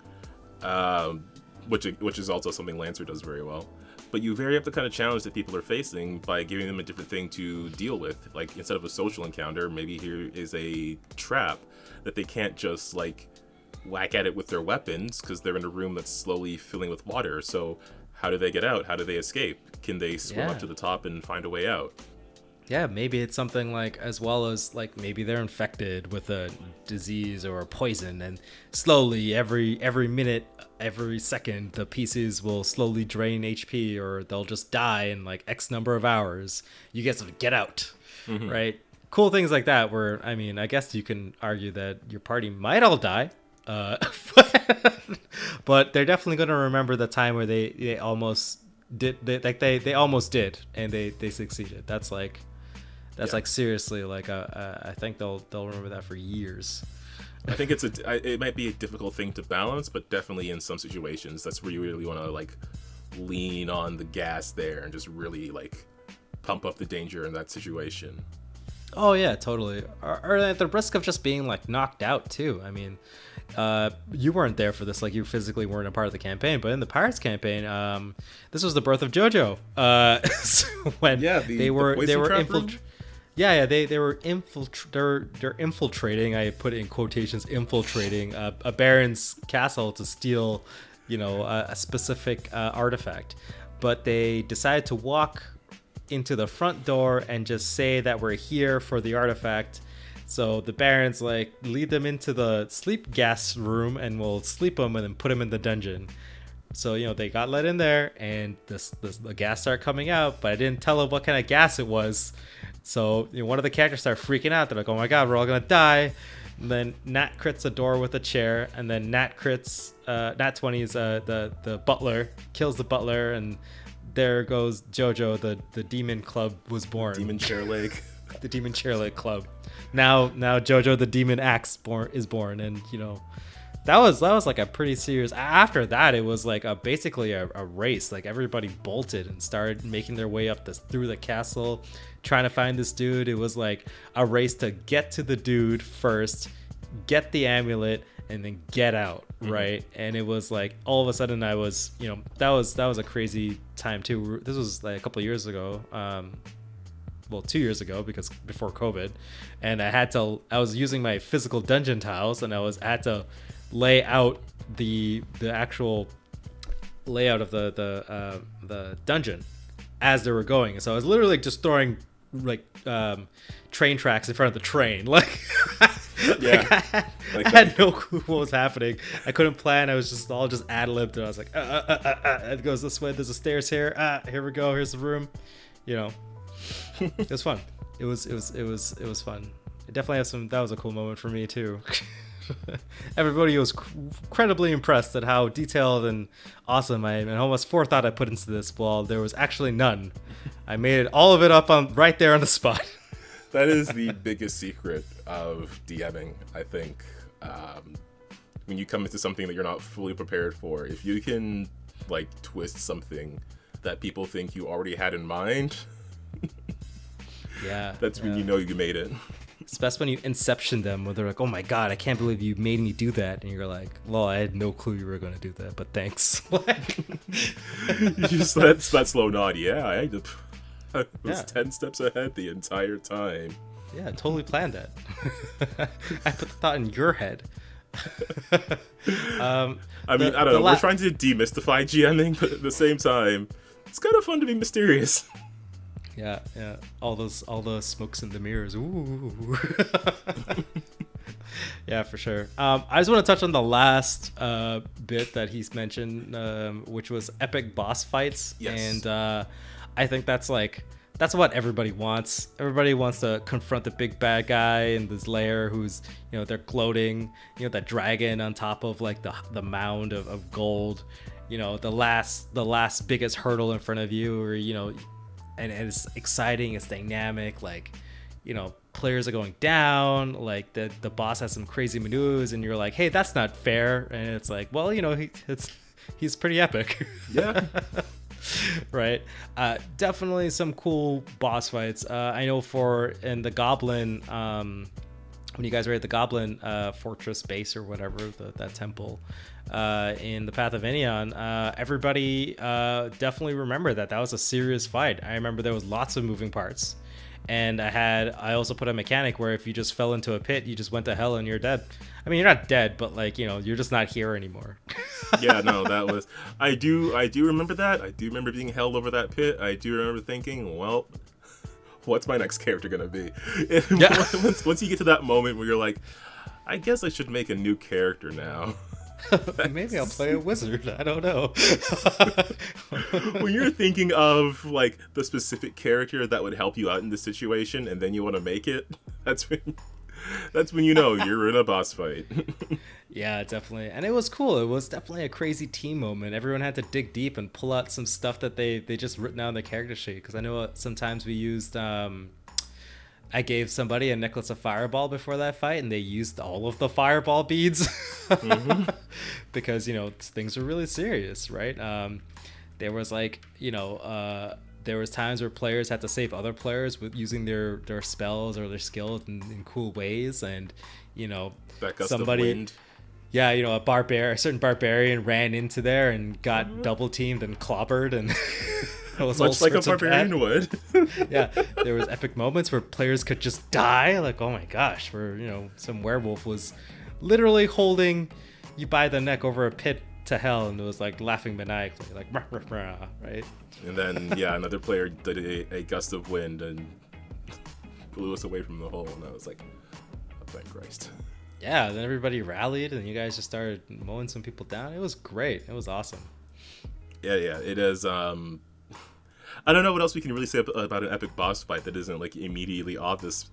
which is also something Lancer does very well. But you vary up the kind of challenge that people are facing by giving them a different thing to deal with. Instead of a social encounter, maybe here is a trap that they can't just whack at it with their weapons because they're in a room that's slowly filling with water. So how do they get out? How do they escape? Can they swim up to the top and find a way out? Yeah, maybe it's something as well as maybe they're infected with a disease or a poison, and slowly every minute, every second, the pieces will slowly drain HP, or they'll just die in X number of hours. You get to get out, mm-hmm. right? Cool things like that. Where I mean, I guess you can argue that your party might all die. But they're definitely going to remember the time where they almost did. They almost did, and they succeeded. That's seriously I think they'll remember that for years. I think it might be a difficult thing to balance, but definitely in some situations that's where you really want to lean on the gas there and just really pump up the danger in that situation. Oh yeah, totally. Or at the risk of just being knocked out too. I mean, you weren't there for this, you physically weren't a part of the campaign, but in the Pirates campaign, this was the birth of JoJo. When they were infiltrating. Yeah, they were they're infiltrating. I put it in quotations, infiltrating a baron's castle to steal, a specific artifact. But they decided to walk into the front door and just say that we're here for the artifact. So the barons lead them into the sleep gas room and we'll sleep them and then put them in the dungeon. So they got let in there and the gas started coming out, but I didn't tell them what kind of gas it was. So one of the characters started freaking out. They're like, "Oh my god, we're all gonna die!" And then Nat crits a door with a chair, and then Nat 20's the butler, kills the butler, and there goes JoJo. The demon club was born. Demon chair leg. The demon chair leg club. Now JoJo the demon axe is born, and that was a pretty serious. After that, it was basically a race. Everybody bolted and started making their way up through the castle, trying to find this dude. It was a race to get to the dude first, get the amulet, and then get out, mm-hmm. right? And it was all of a sudden I was, that was a crazy time too. This was a couple of years ago. Well, 2 years ago, because before COVID, and I was using my physical dungeon tiles, and I had to lay out the actual layout of the dungeon as they were going. So I was literally just throwing like train tracks in front of the train. Like, Yeah. I had no clue what was happening. I couldn't plan. I was just ad-libbed, and I was like, it goes this way. There's a stairs here. Here we go. Here's the room. You know, it was fun. It was fun. It definitely had some. That was a cool moment for me too. Everybody was incredibly impressed at how detailed and awesome and how much forethought I put into this. While there was actually none. I made all of it up right there on the spot. That is the biggest secret of DMing, I think. When you come into something that you're not fully prepared for, if you can like twist something that people think you already had in mind, that's when you know you made it. Especially when you inception them, where they're like, "Oh my god, I can't believe you made me do that," and you're like, "Well, I had no clue you were going to do that, but thanks." You just that slow nod. Yeah, I was 10 steps ahead the entire time. Yeah, I totally planned that. I put the thought in your head. I mean, I don't know. We're trying to demystify GMing, but at the same time, it's kind of fun to be mysterious. Yeah. All those smokes and the mirrors. Ooh. Yeah, for sure. I just want to touch on the last bit that he's mentioned, which was epic boss fights. Yes. And I think that's what everybody wants. Everybody wants to confront the big bad guy in this lair who's, they're gloating, that dragon on top of like the mound of gold, the last biggest hurdle in front of you, or, and it's exciting, it's dynamic, like, players are going down, like the boss has some crazy maneuvers, and you're like, hey, that's not fair. And it's like, well, he's pretty epic. Yeah. Right. Definitely some cool boss fights. I know in the Goblin, when you guys were at the Goblin fortress base or whatever, that temple in the Path of Inion, everybody definitely remember that was a serious fight. I remember there was lots of moving parts. And I also put a mechanic where if you just fell into a pit, you just went to hell and you're dead. I mean, you're not dead, but like, you're just not here anymore. Yeah, no, that was, I do remember that. I do remember being held over that pit. I do remember thinking, well, what's my next character gonna be? Once you get to that moment where you're like, I guess I should make a new character now. Maybe I'll play a wizard. I don't know. When you're thinking of like the specific character that would help you out in this situation, and then you want to make it, that's when you know you're in a boss fight. Yeah, definitely. And it was cool. It was definitely a crazy team moment. Everyone had to dig deep and pull out some stuff that they just written down on their character sheet. Because I know sometimes we used I gave somebody a necklace of fireball before that fight, and they used all of the fireball beads. Mm-hmm. Because, things were really serious, right? There was like, there was times where players had to save other players with using their spells or their skills in cool ways. And, that gust somebody... of wind. Yeah, a certain barbarian ran into there and got double teamed and clobbered, and it was much like a barbarian would. Yeah, there was epic moments where players could just die, like, oh my gosh, where some werewolf was literally holding you by the neck over a pit to hell, and it was like laughing maniacally, like rah, rah, rah, right? And then another player did a gust of wind and blew us away from the hole, and I was like, oh, thank Christ. Yeah, then everybody rallied, and you guys just started mowing some people down. It was great. It was awesome. Yeah, it is. I don't know what else we can really say about an epic boss fight that isn't like immediately obvious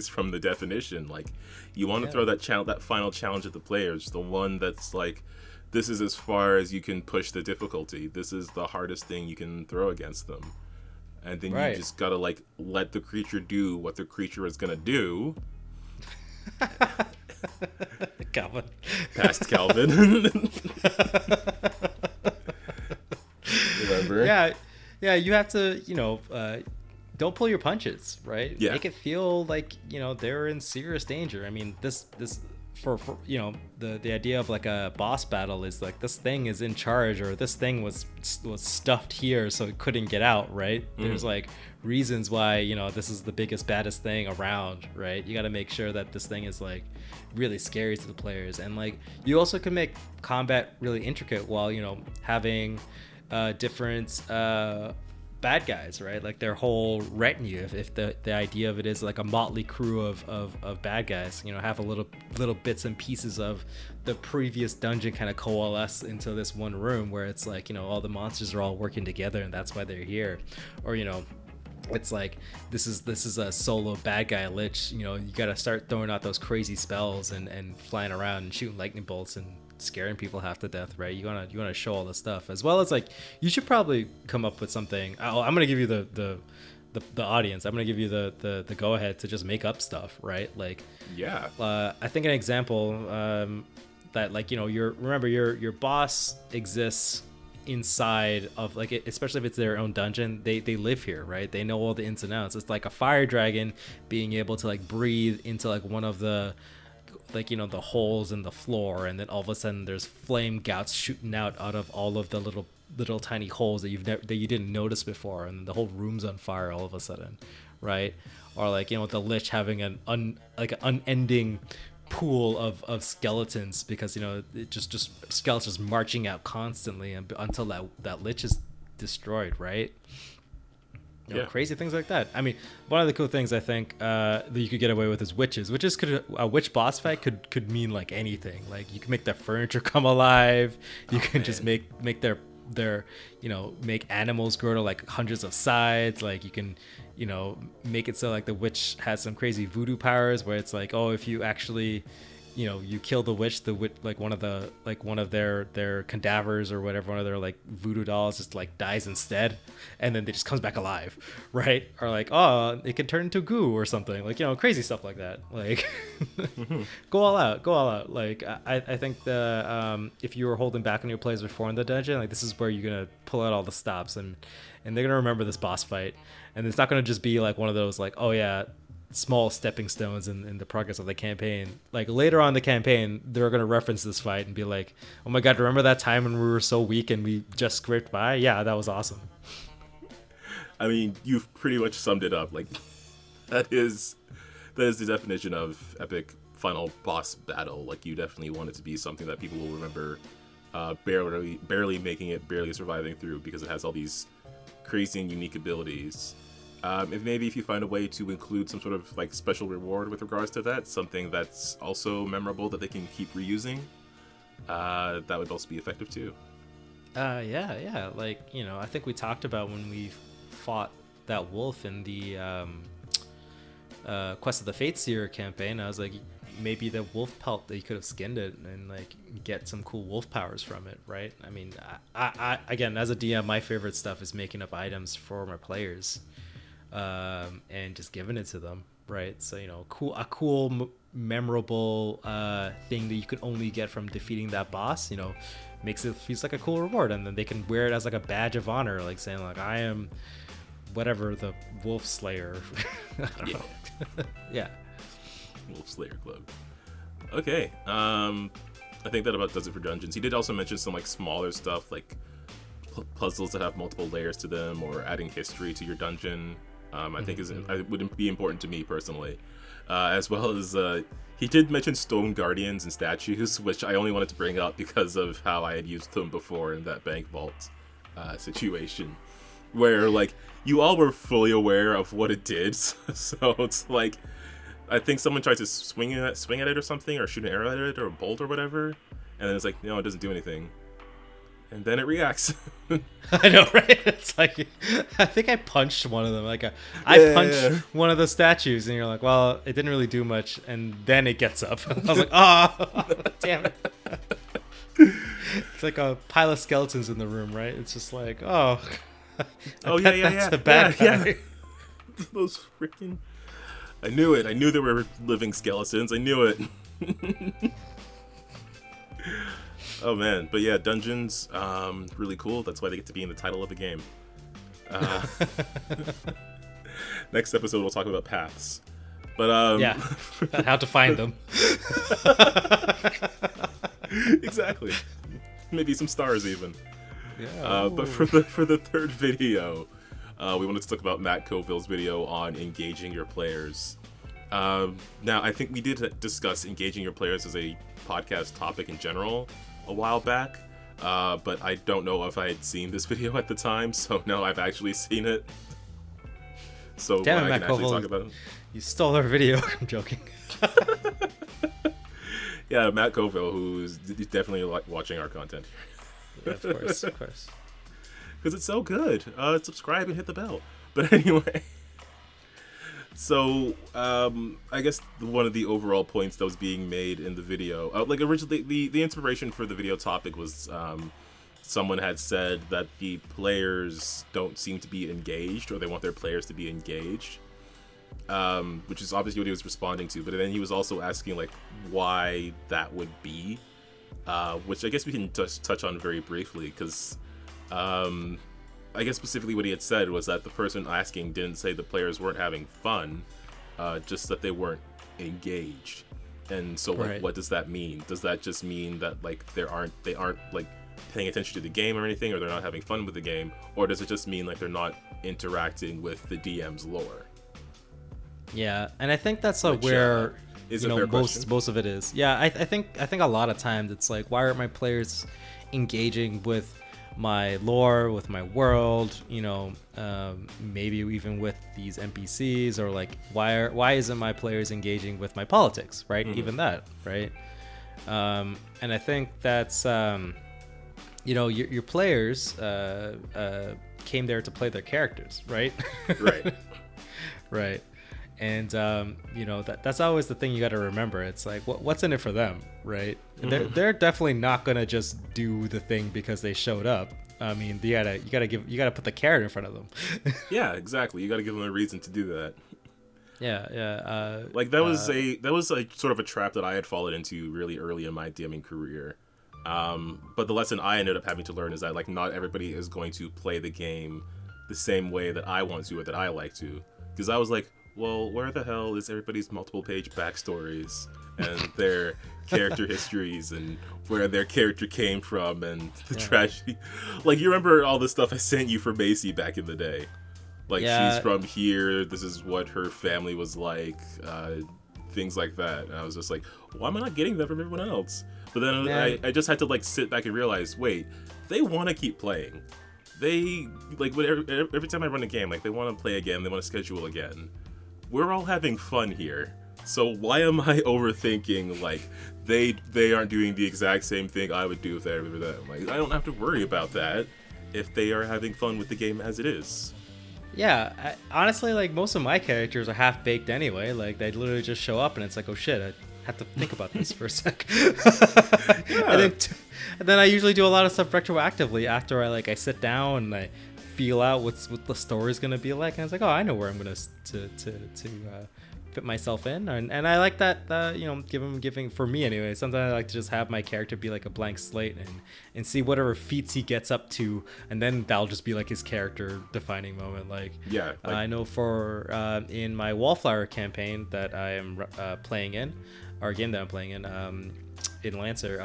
from the definition. Like, you want to throw that final challenge at the players, the one that's like, this is as far as you can push the difficulty. This is the hardest thing you can throw against them, and then you just gotta like let the creature do what the creature is gonna do. Calvin. Past Calvin. Remember? Yeah, you have to, don't pull your punches, right? Yeah. Make it feel like, they're in serious danger. I mean, this for the idea of like a boss battle is like, this thing is in charge, or this thing was stuffed here so it couldn't get out, right? There's like reasons why, this is the biggest, baddest thing around, right? You got to make sure that this thing is like really scary to the players. And like, you also can make combat really intricate while, having different bad guys, right? Like their whole retinue. If the idea of it is like a motley crew of bad guys, you know, have a little bits and pieces of the previous dungeon kind of coalesce into this one room where it's like, you know, all the monsters are all working together and that's why they're here. Or, you know, it's like this is a solo bad guy lich, you know, you gotta start throwing out those crazy spells and flying around and shooting lightning bolts and scaring people half to death, right? You want to show all the stuff, as well as like you should probably come up with something. I'm gonna give you the audience, I'm gonna give you the go ahead to just make up stuff, right? Like, yeah, I think an example that, like, you know, your boss exists inside of, like, especially if it's their own dungeon, they live here, right? They know all the ins and outs. It's like a fire dragon being able to like breathe into like one of the, like, you know, the holes in the floor, and then all of a sudden there's flame gouts shooting out of all of the little tiny holes that you didn't notice before, and the whole room's on fire all of a sudden, right? Or like, you know, the lich having an unending pool of skeletons, because, you know, it just skeletons marching out constantly until that lich is destroyed, right? You know, crazy things like that. I mean, one of the cool things I think that you could get away with is witches. A witch boss fight could mean like anything. Like, you can make their furniture come alive. You can just make their you know, make animals grow to like hundreds of sides. Like, you can, you know, make it so like the witch has some crazy voodoo powers where it's like, oh, if you actually, you know, you kill the witch, like one of their cadavers or whatever, one of their like voodoo dolls just like dies instead, and then it just comes back alive, right? Or like, oh, it can turn into goo or something, like, you know, crazy stuff like that. Like, go all out. Like, I think if you were holding back on your plays before in the dungeon, like, this is where you're gonna pull out all the stops, and they're gonna remember this boss fight, and it's not gonna just be like one of those like, oh yeah, small stepping stones in the progress of the campaign. Like, later on in the campaign, they're going to reference this fight and be like, oh my god, remember that time when we were so weak and we just scraped by? Yeah, that was awesome. I mean, you've pretty much summed it up. Like, that is the definition of epic final boss battle. Like, you definitely want it to be something that people will remember, barely making it, barely surviving through, because it has all these crazy and unique abilities. If you find a way to include some sort of like special reward with regards to that, something that's also memorable that they can keep reusing, that would also be effective too. Yeah. Like, you know, I think we talked about when we fought that wolf in the Quest of the Fateseer campaign. I was like, maybe the wolf pelt, that you could have skinned it and like get some cool wolf powers from it, right? I mean, I again, as a DM, my favorite stuff is making up items for my players. And just giving it to them, right? So, you know, a cool, memorable thing that you could only get from defeating that boss, you know, makes it feels like a cool reward, and then they can wear it as like a badge of honor, like saying like, I am whatever, the wolf slayer. I don't know. Yeah. Wolf Slayer Club. Okay. I think that about does it for dungeons. He did also mention some like smaller stuff, like puzzles that have multiple layers to them, or adding history to your dungeon. I think would be important to me personally, as well as he did mention stone guardians and statues, which I only wanted to bring up because of how I had used them before in that bank vault situation, where like you all were fully aware of what it did. So it's like, I think someone tried to swing at it or something, or shoot an arrow at it or a bolt or whatever, and then it's like, no, it doesn't do anything. And then it reacts. I know, right? It's like, I think I punched one of them. Like, I punched one of the statues, and you're like, well, it didn't really do much. And then it gets up. I was like, oh, damn it. It's like a pile of skeletons in the room, right? It's just like, oh. That's a bad guy. Yeah. Those freaking... I knew it. I knew there were living skeletons. I knew it. Oh man, but yeah, dungeons, really cool. That's why they get to be in the title of the game. Next episode, we'll talk about paths. But yeah, how to find them. Exactly. Maybe some stars even. Yeah. But for the third video, we wanted to talk about Matt Colville's video on engaging your players. Now, I think we did discuss engaging your players as a podcast topic in general a while back, but I don't know if I had seen this video at the time, so now I've actually seen it. So Damn it, I Matt can actually Colville, talk about it. you stole our video. I'm joking. Yeah, Matt Colville, who's definitely watching our content. Yeah, of course, of course. Because it's so good. Subscribe and hit the bell. But anyway, so I guess one of the overall points that was being made in the video, like originally, the inspiration for the video topic was someone had said that the players don't seem to be engaged, or they want their players to be engaged, which is obviously what he was responding to. But then he was also asking like why that would be, which I guess we can touch on very briefly, because I guess specifically what he had said was that the person asking didn't say the players weren't having fun, just that they weren't engaged. And so like, Right. What does that mean? Does that just mean that like they aren't like paying attention to the game or anything, or they're not having fun with the game, or does it just mean like they're not interacting with the DM's lore? Yeah, and I think that's Which, where is you a know fair question. most of it is. Yeah, I think a lot of times it's like, why aren't my players engaging with my lore, with my world? You know, maybe even with these NPCs, or like why isn't my players engaging with my politics? Right, even that, right? And I think that's you know, your players came there to play their characters, right? Right. Right. And you know, that's always the thing you got to remember. It's like, what's in it for them, right? They're definitely not gonna just do the thing because they showed up. I mean, you gotta put the carrot in front of them. Yeah, exactly. You got to give them a reason to do that. Yeah. Like that was a sort of a trap that I had fallen into really early in my DMing career. But the lesson I ended up having to learn is that like not everybody is going to play the game the same way that I want to or that I like to. Because I was like, well, where the hell is everybody's multiple page backstories and their character histories and where their character came from and the tragedy? Like, you remember all the stuff I sent you for Macy back in the day? Like, she's from here, this is what her family was like, things like that. And I was just like, why am I not getting that from everyone else? But then I just had to like sit back and realize, wait, they want to keep playing. They, like, every time I run a game, like, they want to play again, they want to schedule again. We're all having fun here. So why am I overthinking, like, they aren't doing the exact same thing I would do if I were them? Like, I don't have to worry about that if they are having fun with the game as it is. Yeah, honestly, like, most of my characters are half-baked anyway. Like, they literally just show up and it's like, oh shit, I have to think about this for a sec. Yeah. And then I usually do a lot of stuff retroactively after I sit down and I feel out what the story's gonna be like, and it's like, oh, I know where I'm gonna to fit myself in, and I like that, you know, giving for me anyway. Sometimes I like to just have my character be like a blank slate and see whatever feats he gets up to, and then that'll just be like his character defining moment. Like, yeah, like, I know for in my Wallflower campaign that I am playing in, or game that I'm playing in Lancer,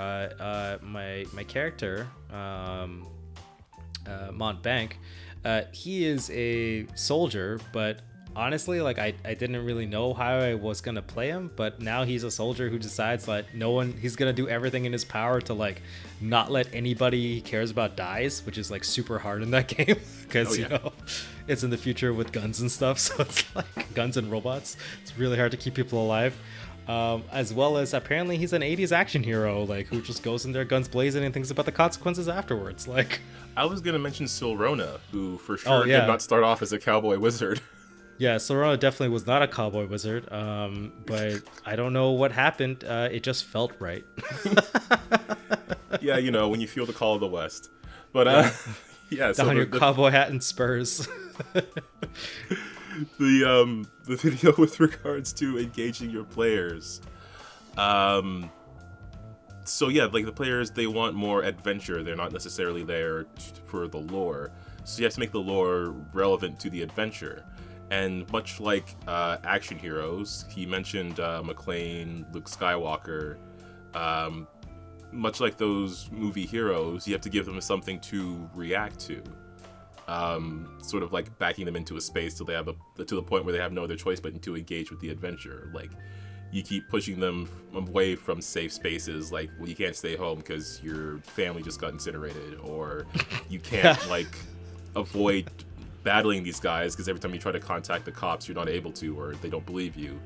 my character Montbank, he is a soldier, but honestly, like, I didn't really know how I was gonna play him, but now he's a soldier who decides that he's gonna do everything in his power to like not let anybody he cares about dies, which is like super hard in that game because you know, it's in the future with guns and stuff, so it's like guns and robots. It's really hard to keep people alive. As well as apparently he's an 80s action hero, like, who just goes in there guns blazing and thinks about the consequences afterwards. Like, I was gonna mention Silrona, who for sure did not start off as a cowboy wizard. Yeah, Silrona definitely was not a cowboy wizard, but I don't know what happened. It just felt right. Yeah, you know, when you feel the call of the West. But yeah, so Down your cowboy hat and spurs. the video with regards to engaging your players. So yeah, like, the players, they want more adventure. They're not necessarily there for the lore. So you have to make the lore relevant to the adventure. And much like action heroes, he mentioned McClane, Luke Skywalker, much like those movie heroes, you have to give them something to react to. Sort of like backing them into a space till they have to the point where they have no other choice but to engage with the adventure. Like, you keep pushing them away from safe spaces. Like, well, you can't stay home because your family just got incinerated, or you can't like avoid battling these guys because every time you try to contact the cops, you're not able to, or they don't believe you.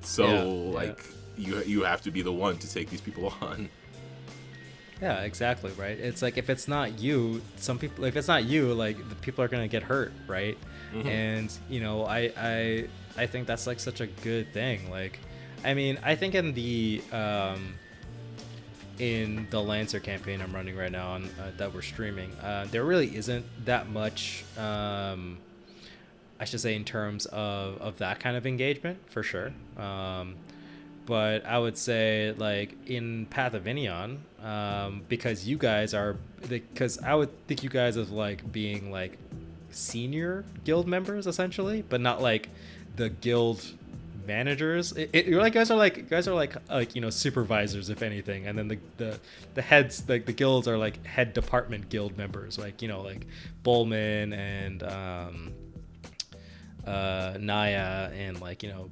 So you have to be the one to take these people on. Yeah, exactly, right? It's like if it's not you, if it's not you, like the people are gonna get hurt, right? Mm-hmm. And you know, I think that's like such a good thing. Like, I mean, I think in the Lancer campaign I'm running right now on that we're streaming, there really isn't that much, I should say, in terms of that kind of engagement for sure. But I would say, like, in Path of Inion, because I would think you guys as like being like senior guild members essentially, but not like the guild managers. You're like guys are like you know, supervisors if anything, and then the heads, like the guilds are like head department guild members, like, you know, like Bowman and Naya and, like, you know,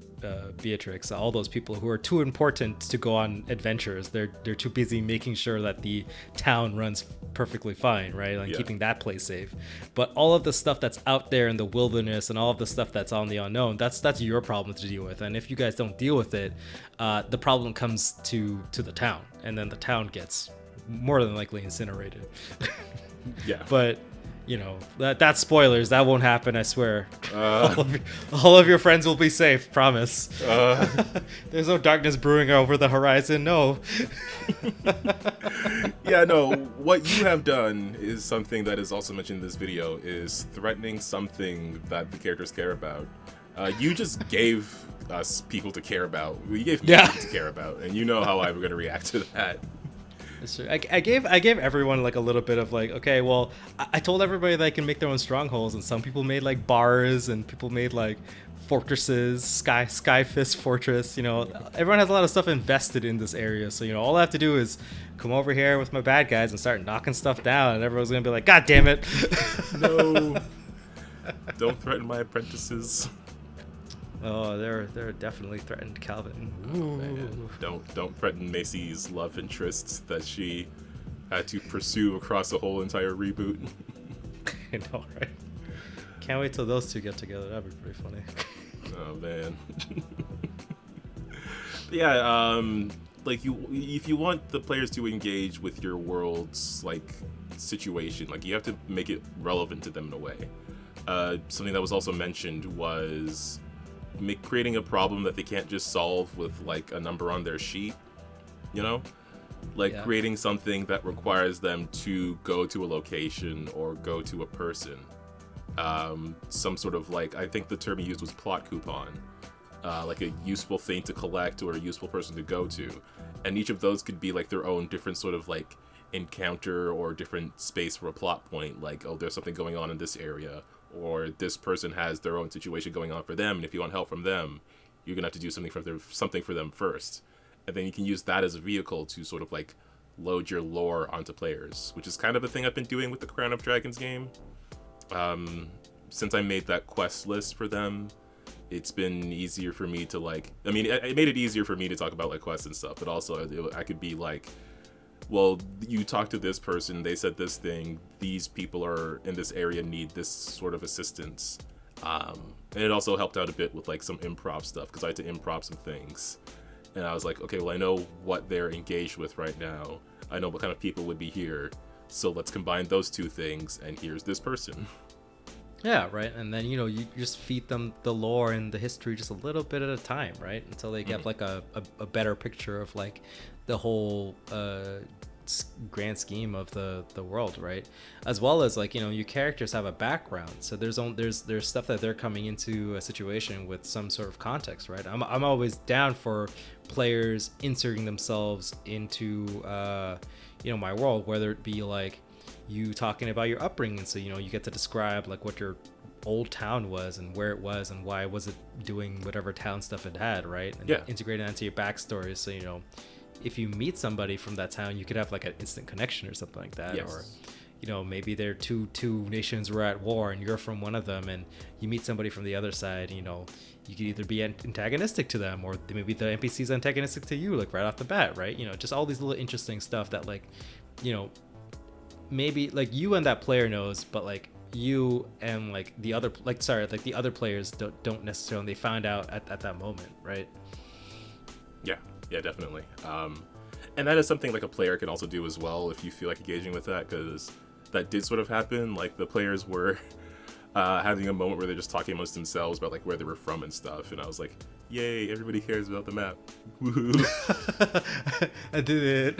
Beatrix, all those people who are too important to go on adventures. They're too busy making sure that the town runs perfectly fine, right? Like keeping that place safe. But all of the stuff that's out there in the wilderness and all of the stuff that's on the unknown, that's your problem to deal with. And if you guys don't deal with it, the problem comes to the town, and then the town gets more than likely incinerated. Yeah. But you know, that's spoilers. That won't happen, I swear. All of your friends will be safe, promise. There's no darkness brewing over the horizon, no. Yeah, no, what you have done is something that is also mentioned in this video, is threatening something that the characters care about. You just gave us people to care about. You gave me people to care about, and you know how I'm going to react to that. I gave everyone like a little bit of like, okay, well, I told everybody that I can make their own strongholds, and some people made like bars, and people made like fortresses, Sky Fist Fortress. You know, everyone has a lot of stuff invested in this area, so you know, all I have to do is come over here with my bad guys and start knocking stuff down, and everyone's gonna be like, God damn it! No, don't threaten my apprentices. Oh, they're definitely threatened, Calvin. Man, don't threaten Macy's love interests that she had to pursue across the whole entire reboot. I know, right? Can't wait till those two get together. That'd be pretty funny. Oh man. Yeah, like if you want the players to engage with your world's like situation, like you have to make it relevant to them in a way. Something that was also mentioned was creating a problem that they can't just solve with like a number on their sheet, you know, like creating something that requires them to go to a location or go to a person, some sort of, like, I think the term he used was plot coupon, like a useful thing to collect or a useful person to go to, and each of those could be like their own different sort of like encounter or different space for a plot point, like, oh, there's something going on in this area, or this person has their own situation going on for them, and if you want help from them, you're gonna have to do something for them first, and then you can use that as a vehicle to sort of like load your lore onto players, which is kind of a thing I've been doing with the Crown of Dragons game. Since I made that quest list for them, it's been easier for me to like, I mean, it made it easier for me to talk about like quests and stuff, but also I could be like, well, you talk to this person, they said this thing, these people are in this area, need this sort of assistance. And it also helped out a bit with like some improv stuff, because I had to improv some things. And I was like, okay, well, I know what they're engaged with right now. I know what kind of people would be here. So let's combine those two things, and here's this person. Yeah, right. And then, you know, you just feed them the lore and the history just a little bit at a time, right? Until they get like a better picture of like the whole grand scheme of the world, right? As well as, like, you know, your characters have a background, so there's stuff that they're coming into a situation with some sort of context, right? I'm always down for players inserting themselves into you know, my world, whether it be like you talking about your upbringing, so you know, you get to describe like what your old town was and where it was and why was it doing whatever town stuff it had, right? And integrate it into your backstory, so you know, if you meet somebody from that town, you could have like an instant connection or something like that. Or, you know, maybe they're two nations were at war and you're from one of them, and you meet somebody from the other side, you know, you could either be antagonistic to them, or maybe the NPC's antagonistic to you, like right off the bat, right? You know, just all these little interesting stuff that, like, you know, maybe like you and that player knows, but like you and like the other, like, sorry, like the other players don't necessarily, they find out at that moment, right? Yeah, definitely. And that is something like a player can also do as well if you feel like engaging with that, because that did sort of happen. Like the players were having a moment where they're just talking amongst themselves about like where they were from and stuff, and I was like, yay, everybody cares about the map. Woohoo. I did it.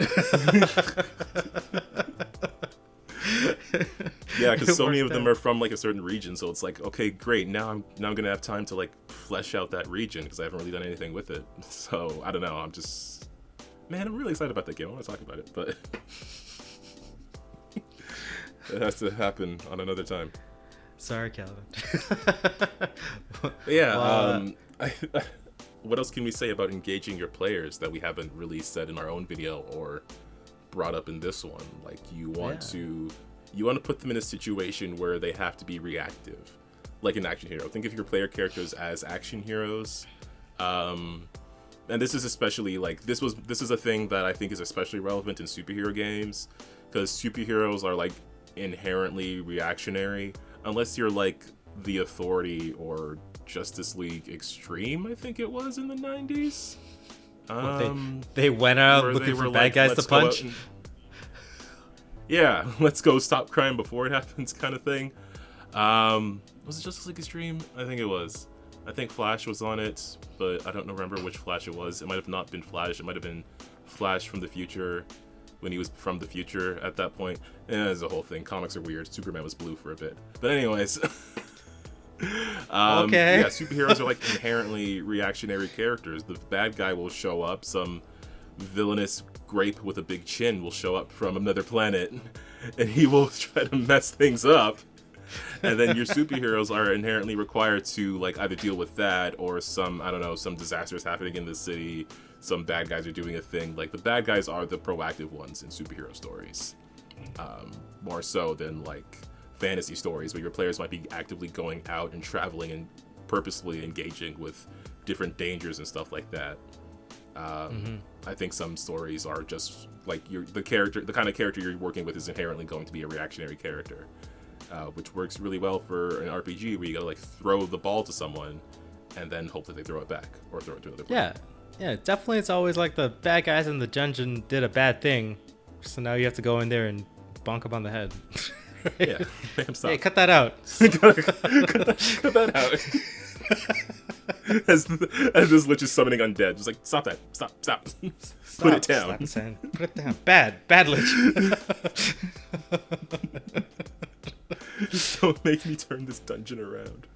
Yeah, because so many of them are from like a certain region, so it's like, okay, great, now I'm gonna have time to like flesh out that region because I haven't really done anything with it. So I don't know, I'm really excited about that game. I want to talk about it, but it has to happen on another time. Sorry, Calvin. Yeah. What else can we say about engaging your players that we haven't really said in our own video or brought up in this one? Like you want to put them in a situation where they have to be reactive, like an action hero. Think of your player characters as action heroes. And this is especially like this is a thing that I think is especially relevant in superhero games, because superheroes are like inherently reactionary unless you're like the Authority or Justice League Extreme, I think it was in the 90s. They went out looking for bad guys to punch. Yeah, let's go stop crime before it happens kind of thing. Was it Justice League Extreme? I think it was. I think Flash was on it, but I don't remember which Flash it was. It might have not been Flash. It might have been Flash from the future, when he was from the future at that point. And there's a whole thing. Comics are weird. Superman was blue for a bit. But anyways. Okay. Yeah, superheroes are like inherently reactionary characters. The bad guy will show up. Some villainous grape with a big chin will show up from another planet, and he will try to mess things up. And then your superheroes are inherently required to like either deal with that or some disasters happening in the city. Some bad guys are doing a thing. Like the bad guys are the proactive ones in superhero stories, more so than like fantasy stories where your players might be actively going out and traveling and purposefully engaging with different dangers and stuff like that. I think some stories are just like the kind of character you're working with is inherently going to be a reactionary character, which works really well for an RPG where you gotta like throw the ball to someone and then hope that they throw it back or throw it to another player. Yeah, definitely. It's always like the bad guys in the dungeon did a bad thing, so now you have to go in there and bonk them on the head. Yeah, hey, cut that out. cut that out. As this lich is summoning undead, just like stop that, stop. Put it down. Put it down. Bad lich. Don't make me turn this dungeon around.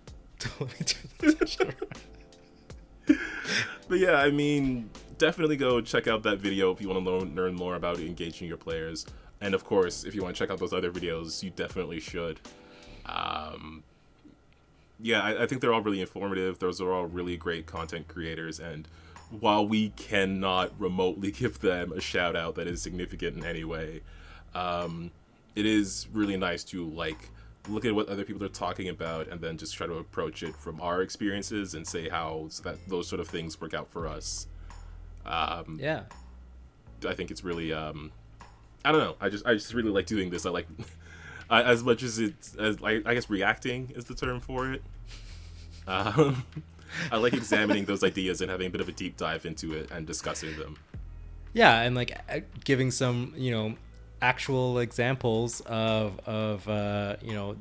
But yeah, I mean, definitely go check out that video if you want to learn more about engaging your players. And of course, if you want to check out those other videos, you definitely should. Yeah, I think they're all really informative. Those are all really great content creators. And while we cannot remotely give them a shout out that is significant in any way, it is really nice to like look at what other people are talking about and then just try to approach it from our experiences and say how those sort of things work out for us. Yeah, I think it's really I don't know. I just really like doing this. I like as much as I guess reacting is the term for it. I like examining those ideas and having a bit of a deep dive into it and discussing them. Yeah, and like giving some actual examples of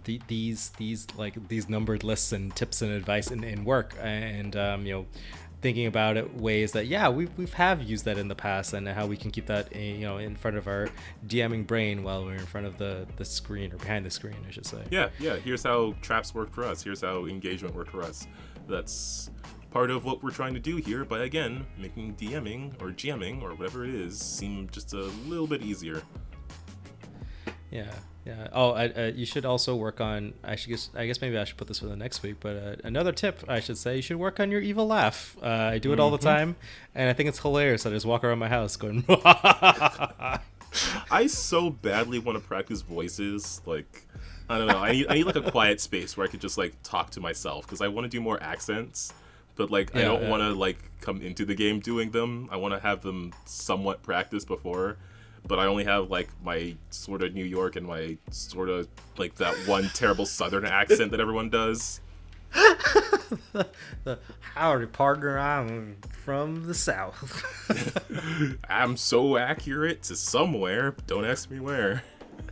these numbered lists and tips and advice in work, and thinking about it ways that we've used that in the past, and how we can keep that in front of our DMing brain while we're in front of the screen, or behind the screen, I should say. Yeah. Here's how traps work for us. Here's how engagement worked for us. That's part of what we're trying to do here, but again, making DMing or GMing or whatever it is seem just a little bit easier. Yeah. Oh, you should also work on. I guess maybe I should put this for the next week. But another tip, I should say, you should work on your evil laugh. I do it all the time, and I think it's hilarious. I just walk around my house going, I so badly want to practice voices. Like, I don't know. I need like a quiet space where I could just like talk to myself because I want to do more accents. But like, I don't want to like come into the game doing them. I want to have them somewhat practiced before. But I only have like my sort of New York and my sort of like that one terrible Southern accent that everyone does. The howdy partner, I'm from the South. I'm so accurate to somewhere, but don't ask me where.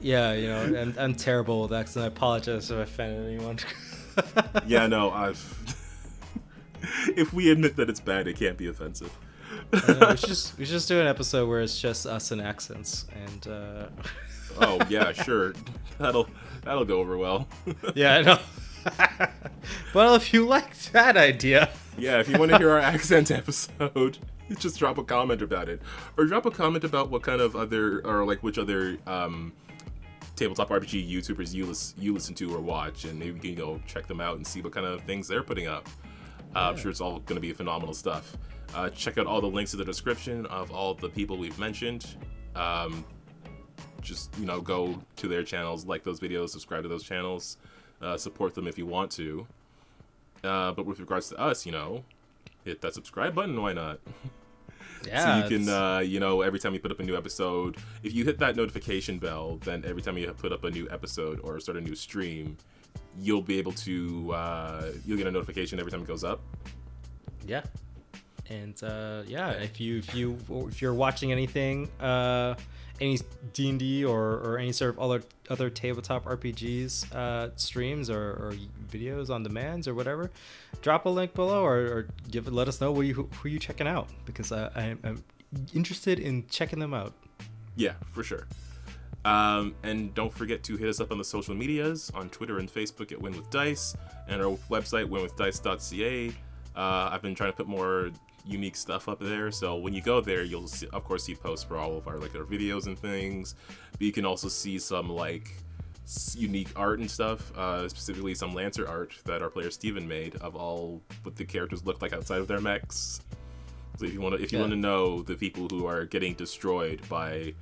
Yeah, you know, I'm terrible with accents. I apologize if I offended anyone. Yeah, no, if we admit that it's bad, it can't be offensive. We should just do an episode where it's just us and accents, and oh yeah, sure, that'll go over well. Yeah, I know. Well, if you liked that idea, yeah, if you want to hear our accent episode, just drop a comment about it, or drop a comment about what kind of other, or like which other tabletop RPG YouTubers you listen to or watch, and maybe we can go check them out and see what kind of things they're putting up. I'm sure it's all going to be phenomenal stuff. Check out all the links in the description of all the people we've mentioned. Just, you know, go to their channels, like those videos, subscribe to those channels, support them if you want to. But with regards to us, you know, hit that subscribe button, why not? Yeah. So you can, you know, every time you put up a new episode, if you hit that notification bell, then every time you put up a new episode or start a new stream, you'll be able to, you'll get a notification every time it goes up. Yeah. And yeah, if you're watching anything, any D&D or any sort of other tabletop RPGs streams or videos on demands or whatever, drop a link below or let us know who you checking out, because I'm interested in checking them out. Yeah, for sure. And don't forget to hit us up on the social medias on Twitter and Facebook at Win With Dice, and our website winwithdice.ca. I've been trying to put more unique stuff up there, so when you go there, you'll see, of course, see posts for all of our like our videos and things, but you can also see some like unique art and stuff, specifically some Lancer art that our player Steven made of all what the characters look like outside of their mechs. So if you want to know the people who are getting destroyed by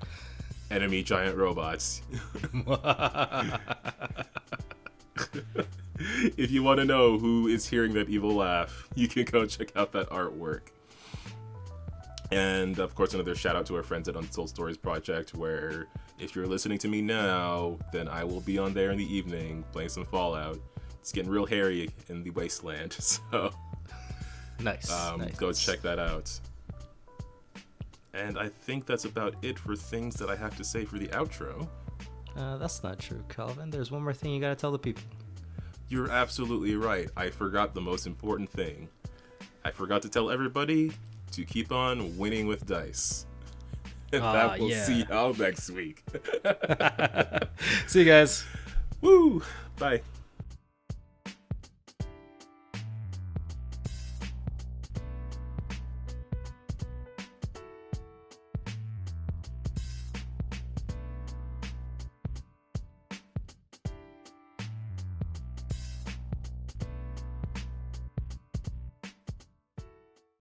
enemy giant robots, if you want to know who is hearing that evil laugh, you can go check out that artwork. And of course, another shout out to our friends at Untold Stories Project, where if you're listening to me now, then I will be on there in the evening playing some Fallout. It's getting real hairy in the wasteland, so nice. Go check that out. And I think that's about it for things that I have to say for the outro. That's not true, Calvin. There's one more thing you gotta tell the people. You're absolutely right. I forgot the most important thing. I forgot to tell everybody to keep on winning with dice. And that we'll see y'all next week. See you guys. Woo! Bye.